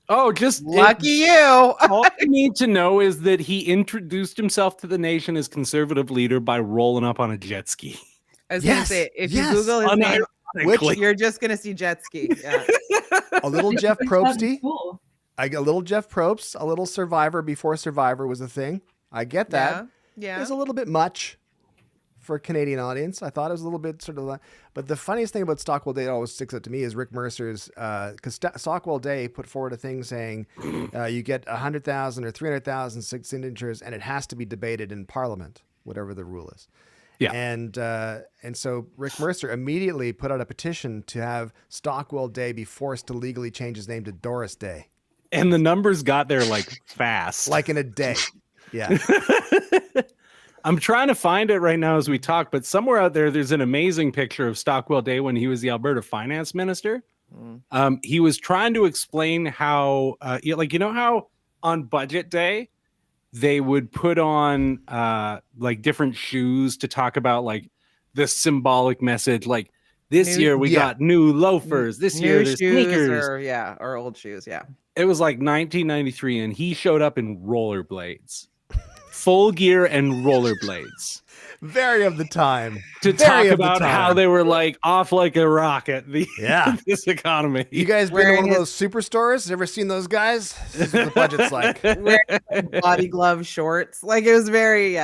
Oh, just Lucky you. all I need to know is that he introduced himself to the nation as conservative leader by rolling up on a jet ski. I was Yes, gonna say, if yes. you Google his name, Unironically. you're just gonna see jet ski. Yeah. A little Jeff Probsty. Cool. I get a little Jeff Probst, a little Survivor before Survivor was a thing. I get that. Yeah. It was a little bit much for a Canadian audience. I thought it was a little bit sort of, but the funniest thing about Stockwell Day that always sticks out to me is Rick Mercer's, because Stockwell Day put forward a thing saying you get 100,000 or 300,000 signatures, and it has to be debated in Parliament, whatever the rule is. Yeah. And so Rick Mercer immediately put out a petition to have Stockwell Day be forced to legally change his name to Doris Day. And the numbers got there like fast. Like in a day. Yeah. I'm trying to find it right now as we talk, but somewhere out there's an amazing picture of Stockwell Day when he was the Alberta finance minister. He was trying to explain how, how on budget day, they would put on like different shoes to talk about like the symbolic message. Like this year we got new loafers. This year there's sneakers. Or old shoes. Yeah. It was like 1993 and he showed up in rollerblades. Full gear and rollerblades. Very of the time. To talk about how they were like off like a rocket. This economy. You guys been to one of those superstores? Ever seen those guys? This is what the budget's like. Wearing body glove shorts. Like it was very.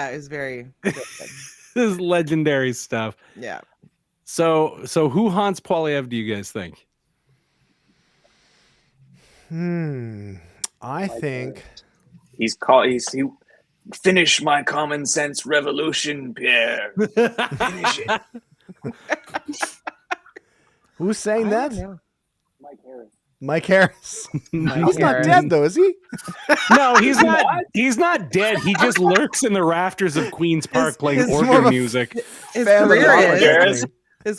This is legendary stuff. Yeah. So who haunts Poilievre, do you guys think? I think he finish my common sense revolution, Pierre. Finish it. Who's saying that? Mike Harris. He's not dead though, is he? No, he's not. He's not dead. He just lurks in the rafters of Queen's Park playing organ music. His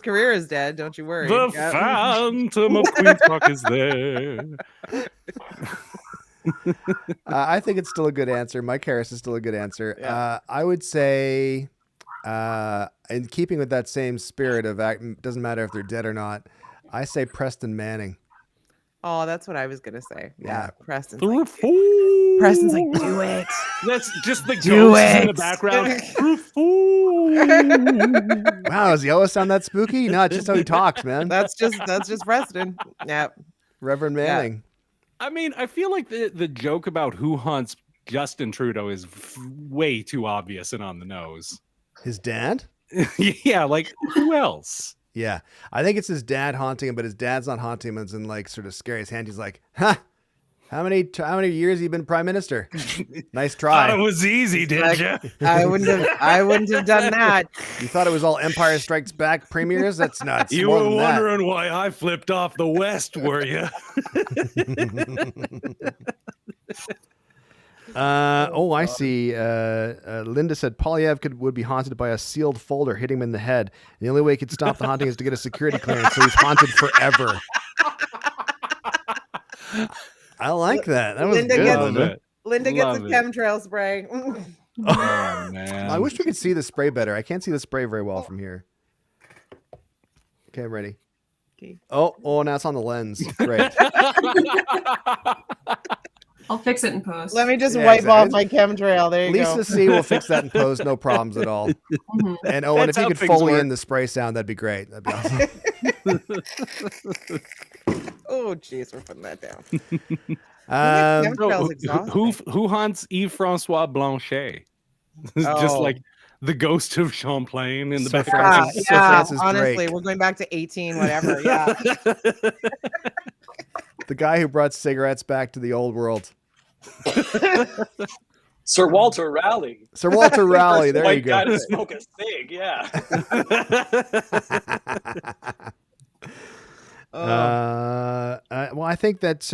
career is dead. Don't you worry. The Phantom of Queen's Park is there. I think it's still a good answer. Mike Harris is still a good answer. Yeah. I would say, in keeping with that same spirit of doesn't matter if they're dead or not, I say Preston Manning. Oh, that's what I was gonna say. Yeah, Preston's like, do it. That's just the ghosts in the background. Wow, does he always sound that spooky? No, it's just how he talks, man. That's just Preston. Yep. Reverend Manning. Yeah. I mean, I feel like the joke about who haunts Justin Trudeau is way too obvious and on the nose. His dad? Yeah, like who else? Yeah, I think it's his dad haunting him, but his dad's not haunting him. It's in like sort of scary his hand. He's like, "Huh? How many years have you been prime minister? Nice try. Thought it was easy, did you? I wouldn't have done that. You thought it was all Empire Strikes Back premieres? That's nuts. You were wondering why I flipped off the West, were you? I see. Linda said Poilievre would be haunted by a sealed folder hitting him in the head. The only way he could stop the haunting is to get a security clearance, so he's haunted forever. I like that. That was good. Linda gets a chemtrail spray. Oh, man. I wish we could see the spray better. I can't see the spray very well from here. Okay, I'm ready. Okay. Oh, now it's on the lens. Great. I'll fix it in post. Let me just wipe off my chemtrail. There you go. Lisa C will fix that in post. No problems at all. Mm-hmm. And Owen, if you could Foley in the spray sound, that'd be great. That'd be awesome. Oh, jeez, we're putting that down. Who haunts Yves-Francois Blanchet? Just like the ghost of Champlain in the background. Honestly, Drake. We're going back to 18, whatever. Yeah. The guy who brought cigarettes back to the old world. Sir Walter Raleigh. Sir Walter Raleigh. There you go. Guy to smoke a cig. Yeah. Well, I think that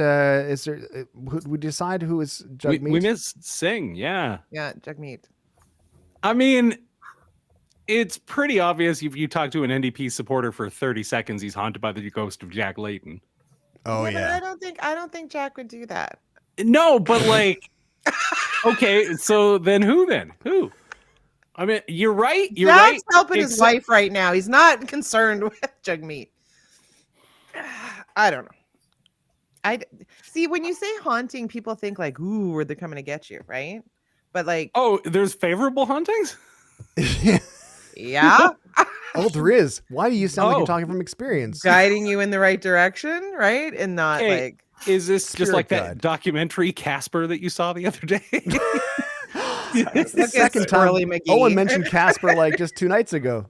is there. We decide who is Jagmeet. We missed Singh. Yeah. Yeah, Jagmeet. I mean, it's pretty obvious if you talk to an NDP supporter for 30 seconds, he's haunted by the ghost of Jack Layton. Oh yeah. I don't think Jack would do that. No, but like, okay, so then who? Who? I mean, you're right. Jack's helping his wife right now. He's not concerned with Jagmeet. I don't know. I see when you say haunting, people think like, ooh, they're coming to get you, right? But like, oh, there's favorable hauntings. Yeah. Oh, there is. Why do you sound like you're talking from experience? Guiding you in the right direction, right? And not like. Is this just like that documentary Casper that you saw the other day? It's the second time Owen mentioned Casper like just 2 nights ago.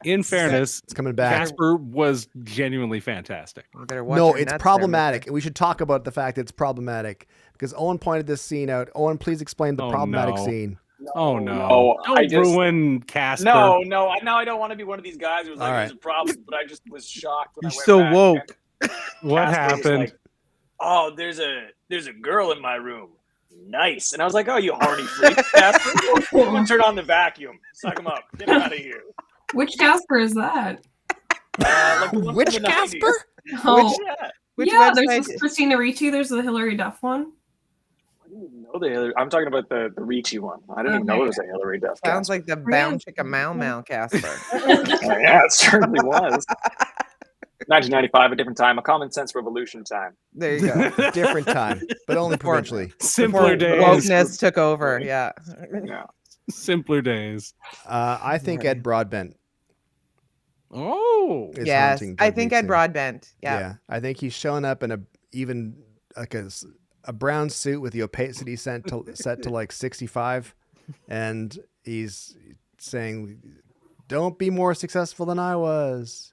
In fairness, it's coming back. Casper was genuinely fantastic. No, it's problematic. And we should talk about the fact that it's problematic because Owen pointed this scene out. Owen, please explain the problematic scene. Oh no! Don't ruin Casper. No. Now I don't want to be one of these guys who was like, "There's a problem," but I just was shocked when You're so woke. What happened? oh, there's a girl in my room. Nice. And I was like, oh, you horny freak, Casper. Turn on the vacuum. Suck him up. Get him out of here. Which Casper is that? Like the one Which from the Casper? 90s. Oh, Yeah. Which yeah, website? there's this Christina Ricci. There's the Hillary Duff one. I didn't even know the Hillary. I'm talking about the Ricci one. I didn't even know it was a Hillary Duff. Sounds Casper. like the bound chicka mau mau Casper. Yeah, it certainly was. 1995, a different time, a common sense revolution time. There you go. Different time, but only provincially. Simpler days. Wokeness took over. Yeah. Yeah. Simpler days. I think Ed Broadbent Oh. is Yes, haunting I Doug think Meeks Ed in. Broadbent. Yeah. I think he's showing up in a brown suit with the opacity set to like 65, and he's saying, "Don't be more successful than I was."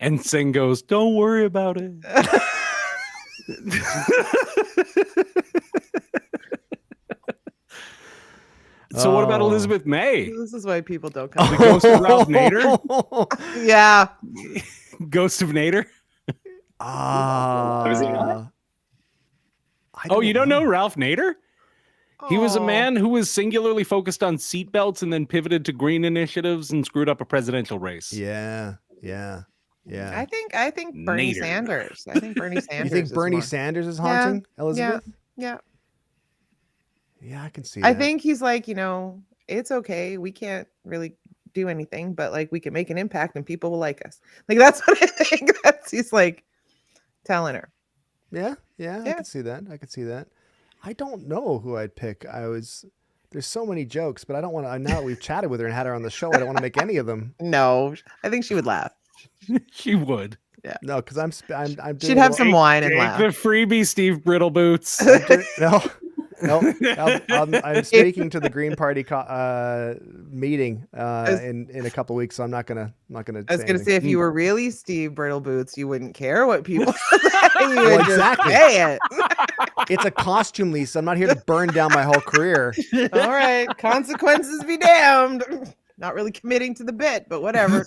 And Singh goes, "Don't worry about it." So what about Oh. Elizabeth May? This is why people don't come. The ghost of Ralph Nader? Yeah. Ghost of Nader? Was he not? Oh, you don't know Ralph Nader? He was a Aw. man who was singularly focused on seatbelts and then pivoted to green initiatives and screwed up a presidential race. Yeah. I think Bernie Nader. Sanders. I think Bernie Sanders. You think is Bernie more- Sanders is haunting Elizabeth? Yeah. Yeah, I can see I that. think he's like, it's okay. We can't really do anything, but like we can make an impact and people will like us. Like that's what I think. He's like telling her. Yeah, I Yeah. could see that. I don't know who I'd pick. There's so many jokes, but I don't want to. Now that we've chatted with her and had her on the show, I don't want to make any of them. No, I think she would laugh. She would. No, because I'm doing She'd a have little- some wine and Take laugh. the freebie Steve Brittleboots. No, I'm speaking to the Green Party meeting in a couple weeks, so I'm not gonna. I was gonna say if you were really Steve Brittleboots, you wouldn't care what people you would Well, just exactly. say it. It's a costume lease. I'm not here to burn down my whole career. All right, consequences be damned. Not really committing to the bit, but whatever.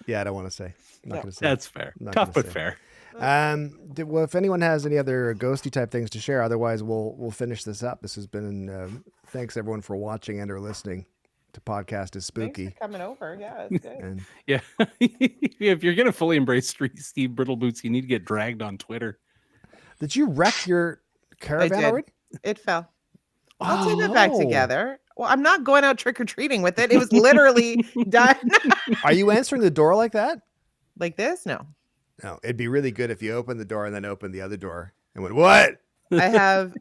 Yeah, I don't want to say. I'm not No. gonna say. That's fair. Not Tough gonna but say. fair. Well, if anyone has any other ghosty type things to share, otherwise we'll finish this up. This has been thanks everyone for watching and or listening to Podcast is Spooky. Thanks for coming over. Yeah, it's good. And Yeah. If you're gonna fully embrace Steve Brittleboots, you need to get dragged on Twitter. did you wreck your caravan did. already? It fell. I'll take Oh, it back no. together. Well, I'm not going out trick or treating with it. It was literally done Are you answering the door like that? like this. No, No, it'd be really good if you opened the door and then opened the other door and went, "What?" I have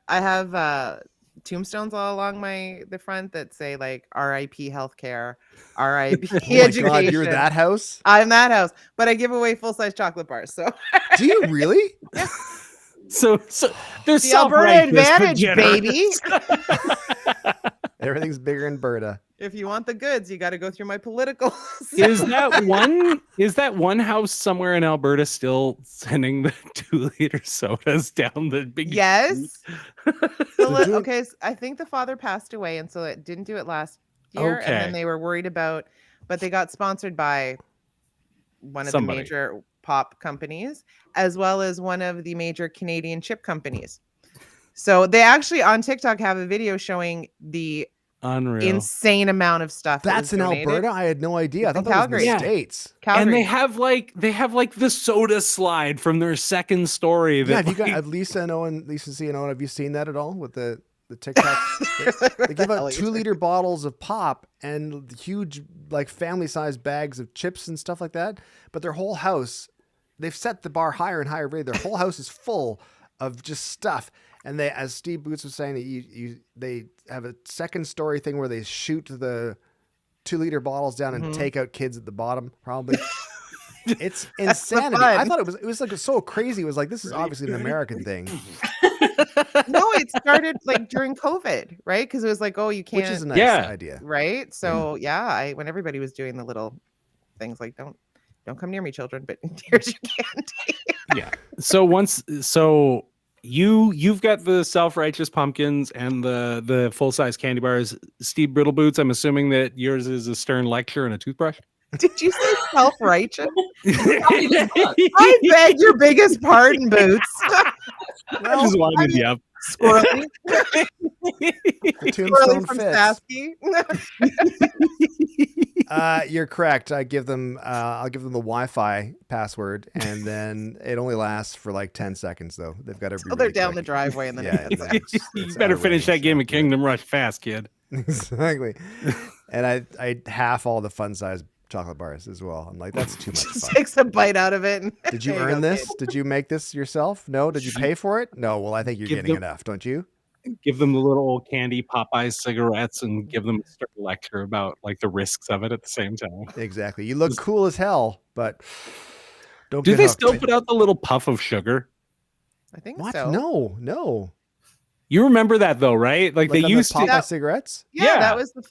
tombstones all along the front that say like R.I.P. healthcare, R.I.P. Oh my education. God, you're that house? I'm that house, but I give away full size chocolate bars. So Do you really? So there's the Alberta self-righteous advantage, degenerates. baby. Everything's bigger in Berta. If you want the goods, you got to go through my political. Is that one house somewhere in Alberta still sending the 2-liter sodas down the big? Yes. So do- Okay, I think the father passed away, and so it didn't do it last year. And Okay. then they were worried about, but they got sponsored by one of Somebody. the major pop companies, as well as one of the major Canadian chip companies. So they actually on TikTok have a video showing the Unreal. insane amount of stuff. that That's was in donated. Alberta? I had no idea. I It's in thought that was in the Calgary. States. Calgary. And they have like the soda slide from their second story. Yeah, That have you got like, have Lisa C and Owen, have you seen that at all with the TikTok? They give out 2-liter bottles of pop and huge like family-sized bags of chips and stuff like that. But their whole house, they've set the bar higher and higher. Their whole house is full of just stuff. And they, as Steve Boots was saying, they have a second story thing where they shoot the 2-liter bottles down and take out kids at the bottom. Probably, it's insanity. I fun. thought it was like so crazy. It was like, this is obviously an American thing, No, it started like during COVID, right? Because it was like, oh, you can't. which is a nice Yeah. idea. Right. So yeah, when everybody was doing the little things like don't come near me, children, but here's your candy. yeah. So you've got the self-righteous pumpkins and the full-size candy bars. Steve Brittleboots, I'm assuming that yours is a stern lecture and a toothbrush. Did you say self-righteous? Copy this book. I beg your biggest pardon, Boots. I just wanted you up. Squirrely. The Squirrely tombstone from fits. Stasky. You're correct. I'll give them the Wi-Fi password, and then it only lasts for like 10 seconds, though. They've got to be Oh, they're really down the quick. driveway and then Yeah, it gets it's You better finish that game of Kingdom Rush fast, kid. Exactly. And I half all the fun-sized chocolate bars as well. I'm like, that's too much just fun. takes a bite out of it. And Did you there earn go, this? kid. Did you make this yourself? No. Did you pay for it? No. Well, I think you're Give getting them- enough, don't you? Give them the little old candy Popeyes cigarettes and give them a lecture about like the risks of it at the same time. Exactly. You look cool as hell, but don't. Do get they hooked. still put out the little puff of sugar? I think What? so. No. You remember that though, right? Like they on used the Popeye to. cigarettes. Yeah, Yeah. that was the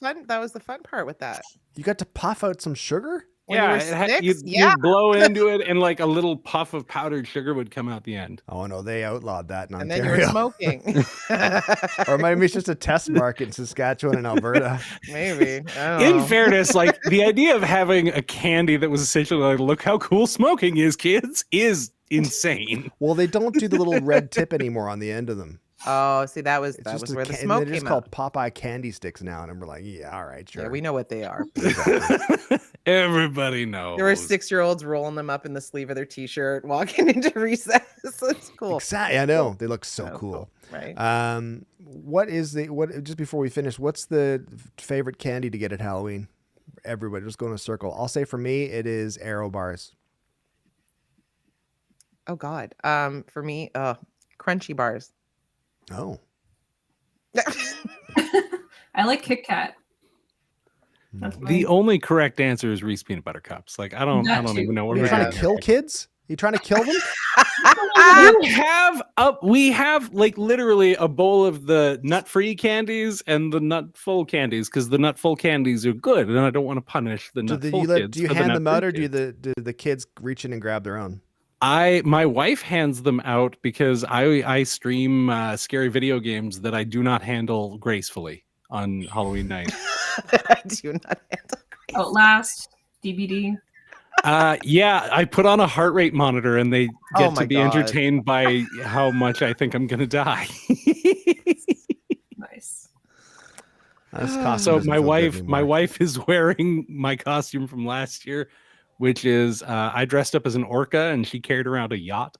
fun part with that. You got to puff out some sugar. When you were you six? Yeah. blow into it and like a little puff of powdered sugar would come out the end. Oh no, they outlawed that in And then you Ontario. were smoking. Or maybe it's just a test market in Saskatchewan and Alberta. Maybe. I don't In know. fairness, like the idea of having a candy that was essentially like, look how cool smoking is, kids, is insane. Well, they don't do the little red tip anymore on the end of them. Oh, see, that was It's just where the they're smoke just came called out. Popeye candy sticks now, and we're like, yeah, all right, sure. Yeah, we know what they are. Everybody knows. There were 6-year-olds rolling them up in the sleeve of their t-shirt, walking into recess. It's cool. Exactly. I know they look so So cool. Right. What just before we finish, what's the favorite candy to get at Halloween? Everybody, just go in a circle. I'll say for me, it is Aero bars. Oh God. For me, crunchy bars. Oh, I like Kit Kat. That's The mine. only correct answer is Reese peanut butter cups. Like I don't That too. even know what are you we're trying doing. to kill kids? You trying to kill them? We have like literally a bowl of the nut-free candies and the nut-full candies because the nut-full candies are good, and I don't want to punish the nut-full kids. Do you for the hand them out, nut-free or kids. do the kids reach in and grab their own? My wife hands them out because I stream scary video games that I do not handle gracefully on Halloween night. I do not handle crazy. Outlast, DBD. Yeah, I put on a heart rate monitor and they Oh get my to be God. entertained by how much I think I'm gonna die. Nice. This costume So doesn't my feel good wife anymore. is wearing my costume from last year, which is I dressed up as an orca and she carried around a yacht.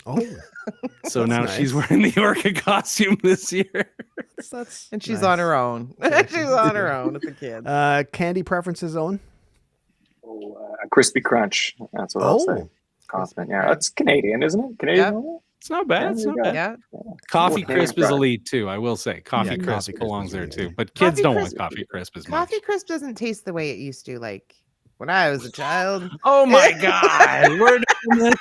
Oh, So That's now nice. she's wearing the orca costume this year. that's And she's nice. on her own. She's on her own with the kids. Candy preferences, Owen? A crispy crunch. That's what I'll say. Oh, Constant. Yeah, that's Canadian, isn't it? Canadian. It's not bad. It's There not you bad. Yeah. Coffee Well, Crisp is Canadian elite too. I will say Coffee Yeah, Crisp Coffee Crisp belongs is there really too. good. But kids Coffee don't Crisp- want Coffee Crisp as much. Coffee Crisp doesn't taste the way it used to. Like when I was a child. Oh my God, we're doing this.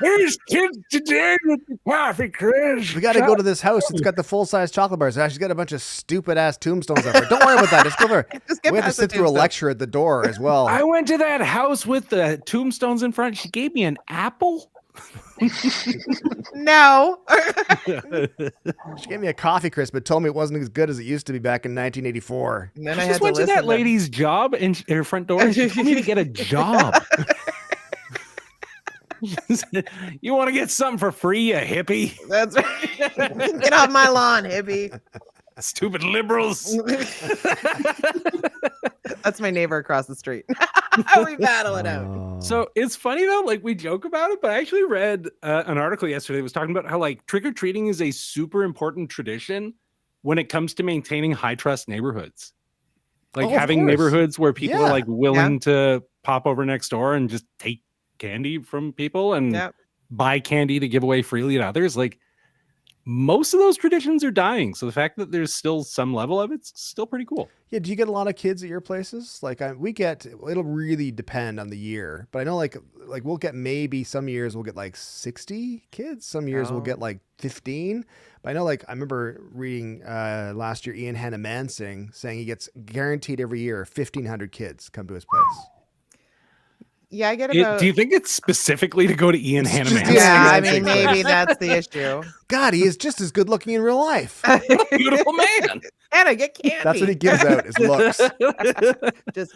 There's kids today with the Coffee Crisp. we got to go to this house. It's got the full-size chocolate bars. She's got a bunch of stupid-ass tombstones up there. Don't worry about that. Just go there. Just get We have to past the sit through a tombstone. lecture at the door as well. I went to that house with the tombstones in front. She gave me an apple. No. She gave me a coffee crisp, but told me it wasn't as good as it used to be back in 1984. And then I I just had to went to listen that to lady's job and her front door. And she told me to get a job. You want to get something for free, you hippie? That's right. Get off my lawn, hippie. Stupid liberals. That's my neighbor across the street. We battle it out. Oh. So it's funny though, like we joke about it, but I actually read an article yesterday that was talking about how like trick-or-treating is a super important tradition when it comes to maintaining high trust neighborhoods. Like Oh, of having course. neighborhoods where people Yeah. are like willing to pop over next door and just take candy from people and Yep. buy candy to give away freely to others. Like most of those traditions are dying. So the fact that there's still some level of it's still pretty cool. Yeah, do you get a lot of kids at your places? Like we get, it'll really depend on the year, but I know like we'll get maybe some years we'll get like 60 kids, some years we'll Oh. get like 15. But I know like I remember reading last year Ian Hannah-Mansing saying he gets guaranteed every year 1,500 kids come to his place. Yeah, I get about. Do you think it's specifically to go to Ian It's Hannah? just Mann? Yeah, I Mansing mean, place. maybe that's the issue. God, he is just as good looking in real life. Beautiful man. Anna, get candy. That's what he gives out is looks. Just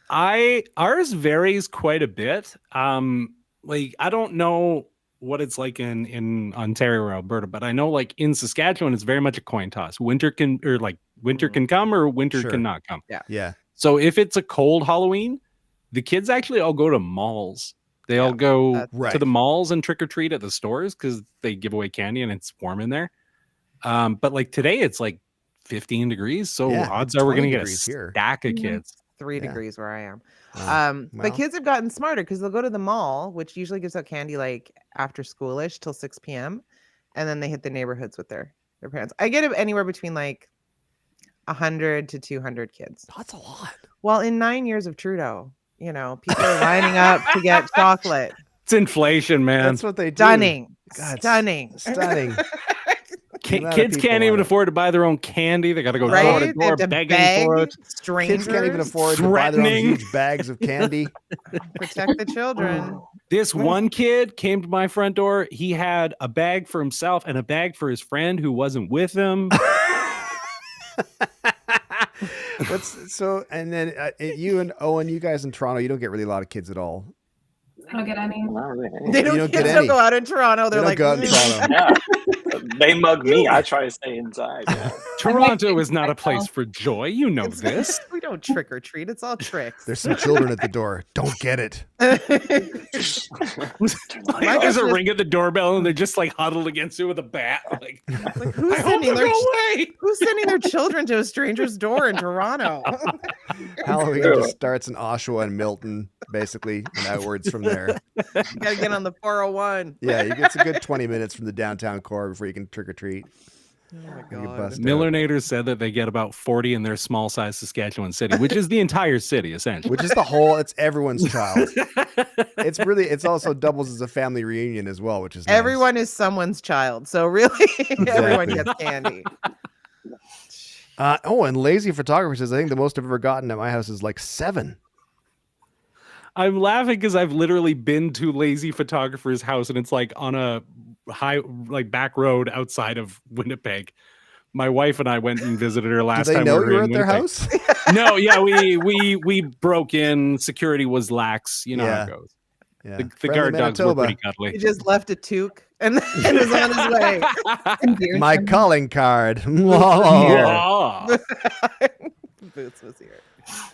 Ours varies quite a bit. Like I don't know what it's like in Ontario or Alberta, but I know like in Saskatchewan it's very much a coin toss. Winter can come or winter Sure. cannot come. Yeah. So if it's a cold Halloween, the kids actually all go to malls. They all go that's right. to the malls and trick or treat at the stores because they give away candy and it's warm in there. But like today it's like 15 degrees, so Yeah, odds it's are we're 20 gonna get a degrees here. stack of kids. 3 Yeah. degrees where I am. Well. But kids have gotten smarter because they'll go to the mall, which usually gives out candy like after schoolish till 6 p.m. And then they hit the neighborhoods with their parents. I get anywhere between like 100 to 200 kids. That's a lot. Well, in 9 years of Trudeau, you know, people are lining up to get chocolate. It's inflation, man. That's what they do. Stunning. God, Stunning. Stunning. Kids can't even afford to buy their own candy. They got to go door Right? to They door have to begging beg for it. strangers. Kids can't even afford to buy their own Threatening. huge bags of candy. Protect the children. This one kid came to my front door. He had a bag for himself and a bag for his friend who wasn't with him. And then you and Owen, you guys in Toronto, you don't get really a lot of kids at all. I don't get any. Not really. They You don't, don't get kids any. don't go out in Toronto. They're They like, don't go out in Toronto. Yeah. They mug me. I try to stay inside. Yeah. Toronto is not a place for joy. You know this. we don't trick or treat. It's all tricks. There's some children at the door. Don't get it. There's a ring at the doorbell and they're just like huddled against it with a bat. Like, Like, who's I hope sending they'll their go away. who's sending their children to a stranger's door in Toronto? Halloween just starts in Oshawa and Milton, basically, and outwards from there. You gotta get on the 401. Yeah, it's a good 20 minutes from the downtown core before you can trick or treat. Oh my You god. bust out. Millernator said that they get about 40 in their small size Saskatchewan city, which is the entire city, essentially. Which is it's everyone's child. It's also doubles as a family reunion as well, which is nice. Everyone is someone's child, so really everyone gets candy. And Lazy Photographer says, I think the most I've ever gotten at my house is like 7. I'm laughing because I've literally been to Lazy Photographer's house and it's like on a back road outside of Winnipeg. My wife and I went and visited her last Do they time. know we were you were in at their Winnipeg. house? No, yeah, we broke in. Security was lax. You know how it goes. Yeah. The Friendly guard dogs were Manitoba. pretty He cuddly. just left a toque and was on his way. My calling card. Yeah. Boots was here.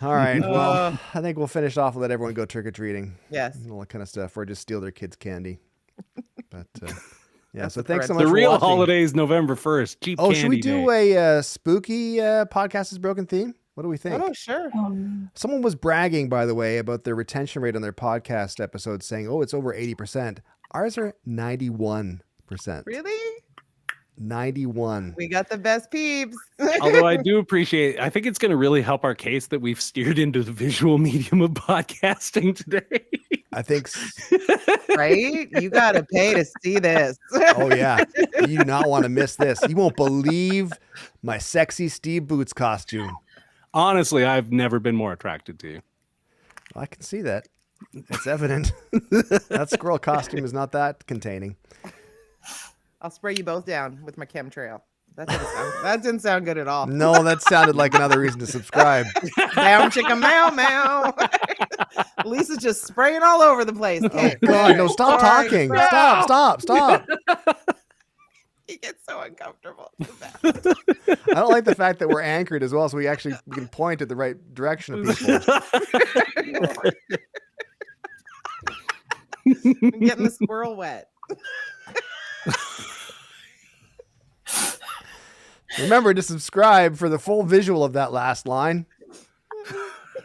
All right. Well, I think we'll finish off and let everyone go trick or treating. Yes. And all that kind of stuff, or just steal their kids' candy. But yeah. That's So the thanks so threat. much. The for real watching. holiday is November 1st. Cheap Oh, candy should we do day. a spooky podcast is broken theme? What do we think? Oh, sure. Someone was bragging, by the way, about their retention rate on their podcast episodes, saying, "Oh, it's over 80%." Ours are 91%. Really? 91. We got the best peeps. Although I do appreciate, I think it's going to really help our case that we've steered into the visual medium of podcasting today. I think. Right? You gotta pay to see this. Oh yeah, you do not want to miss this. You won't believe my sexy Steve Boots costume. Honestly, I've never been more attracted to you. I can see that. It's evident. That squirrel costume is not that containing. I'll spray you both down with my chemtrail. That didn't sound good at all. No, that sounded like another reason to subscribe. Down chicka meow meow. Lisa's just spraying all over the place. Oh God, no! Stop Sorry. talking! No. Stop! He gets so uncomfortable. I don't like the fact that we're anchored as well, so we can point at the right direction of people. I'm getting the squirrel wet. Remember to subscribe for the full visual of that last line.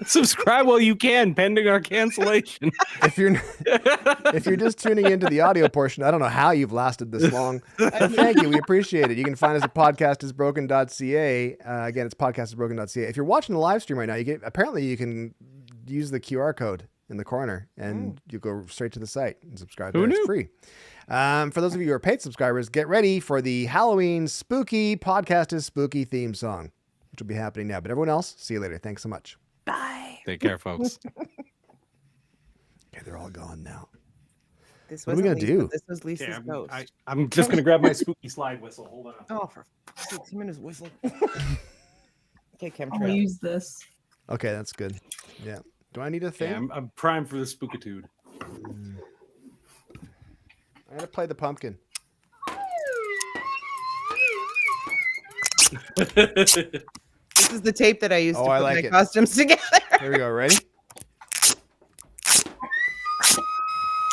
Subscribe while you can, pending our cancellation. If you're just tuning into the audio portion, I don't know how you've lasted this long. Thank you. We appreciate it. You can find us at PodcastIsBroken.ca. Again, it's PodcastIsBroken.ca. If you're watching the live stream right now, you can use the QR code in the corner and you go straight to the site and subscribe. Who there. knew? It's free. For those of you who are paid subscribers, get ready for the Halloween spooky Podcast is Spooky theme song, which will be happening now. But everyone else, see you later. Thanks so much. Bye. Take care, folks. Okay, they're all gone now. This What are we gonna Lisa, do? This was Lisa's ghost. I'm just going to grab my spooky slide whistle. Hold on. Oh, for fuck's him in his whistle. Okay, I'll chemtrail. use this. Okay, that's good. Yeah. Do I need a thing? Yeah, I'm primed for the spookitude. I'm gonna play the pumpkin. This is the tape that I used to Oh, I put like my it. costumes together. Here we go. Ready?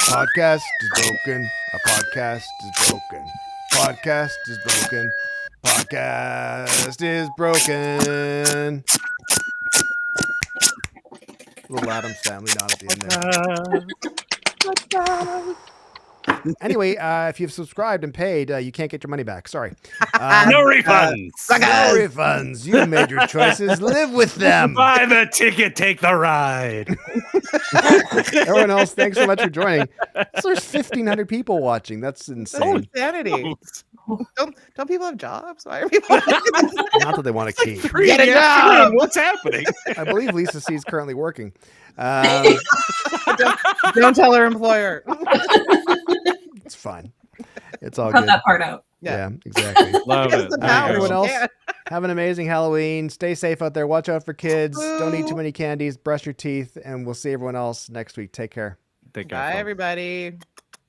Podcast is broken. A podcast is broken. Podcast is broken. Podcast is broken. Little Addams Family nod at the end there. Anyway, if you've subscribed and paid, you can't get your money back. Sorry. No refunds. No refunds. You made your choices. Live with them. Buy the ticket, take the ride. Everyone else, thanks so much for joining. So there's 1,500 people watching. That's That's insane. insanity. Don't people have jobs? Why are people? Not that they want to keep. Get a job. What's happening? I believe Lisa C is currently working. Don't tell her employer. It's fine. It's all Cut good. that part out. Yeah, exactly. Love it. The There you power. go. Everyone else, Yeah. have an amazing Halloween. Stay safe out there. Watch out for kids. Don't eat too many candies. Brush your teeth. And we'll see everyone else next week. Take care. Take care, Bye, folks. everybody.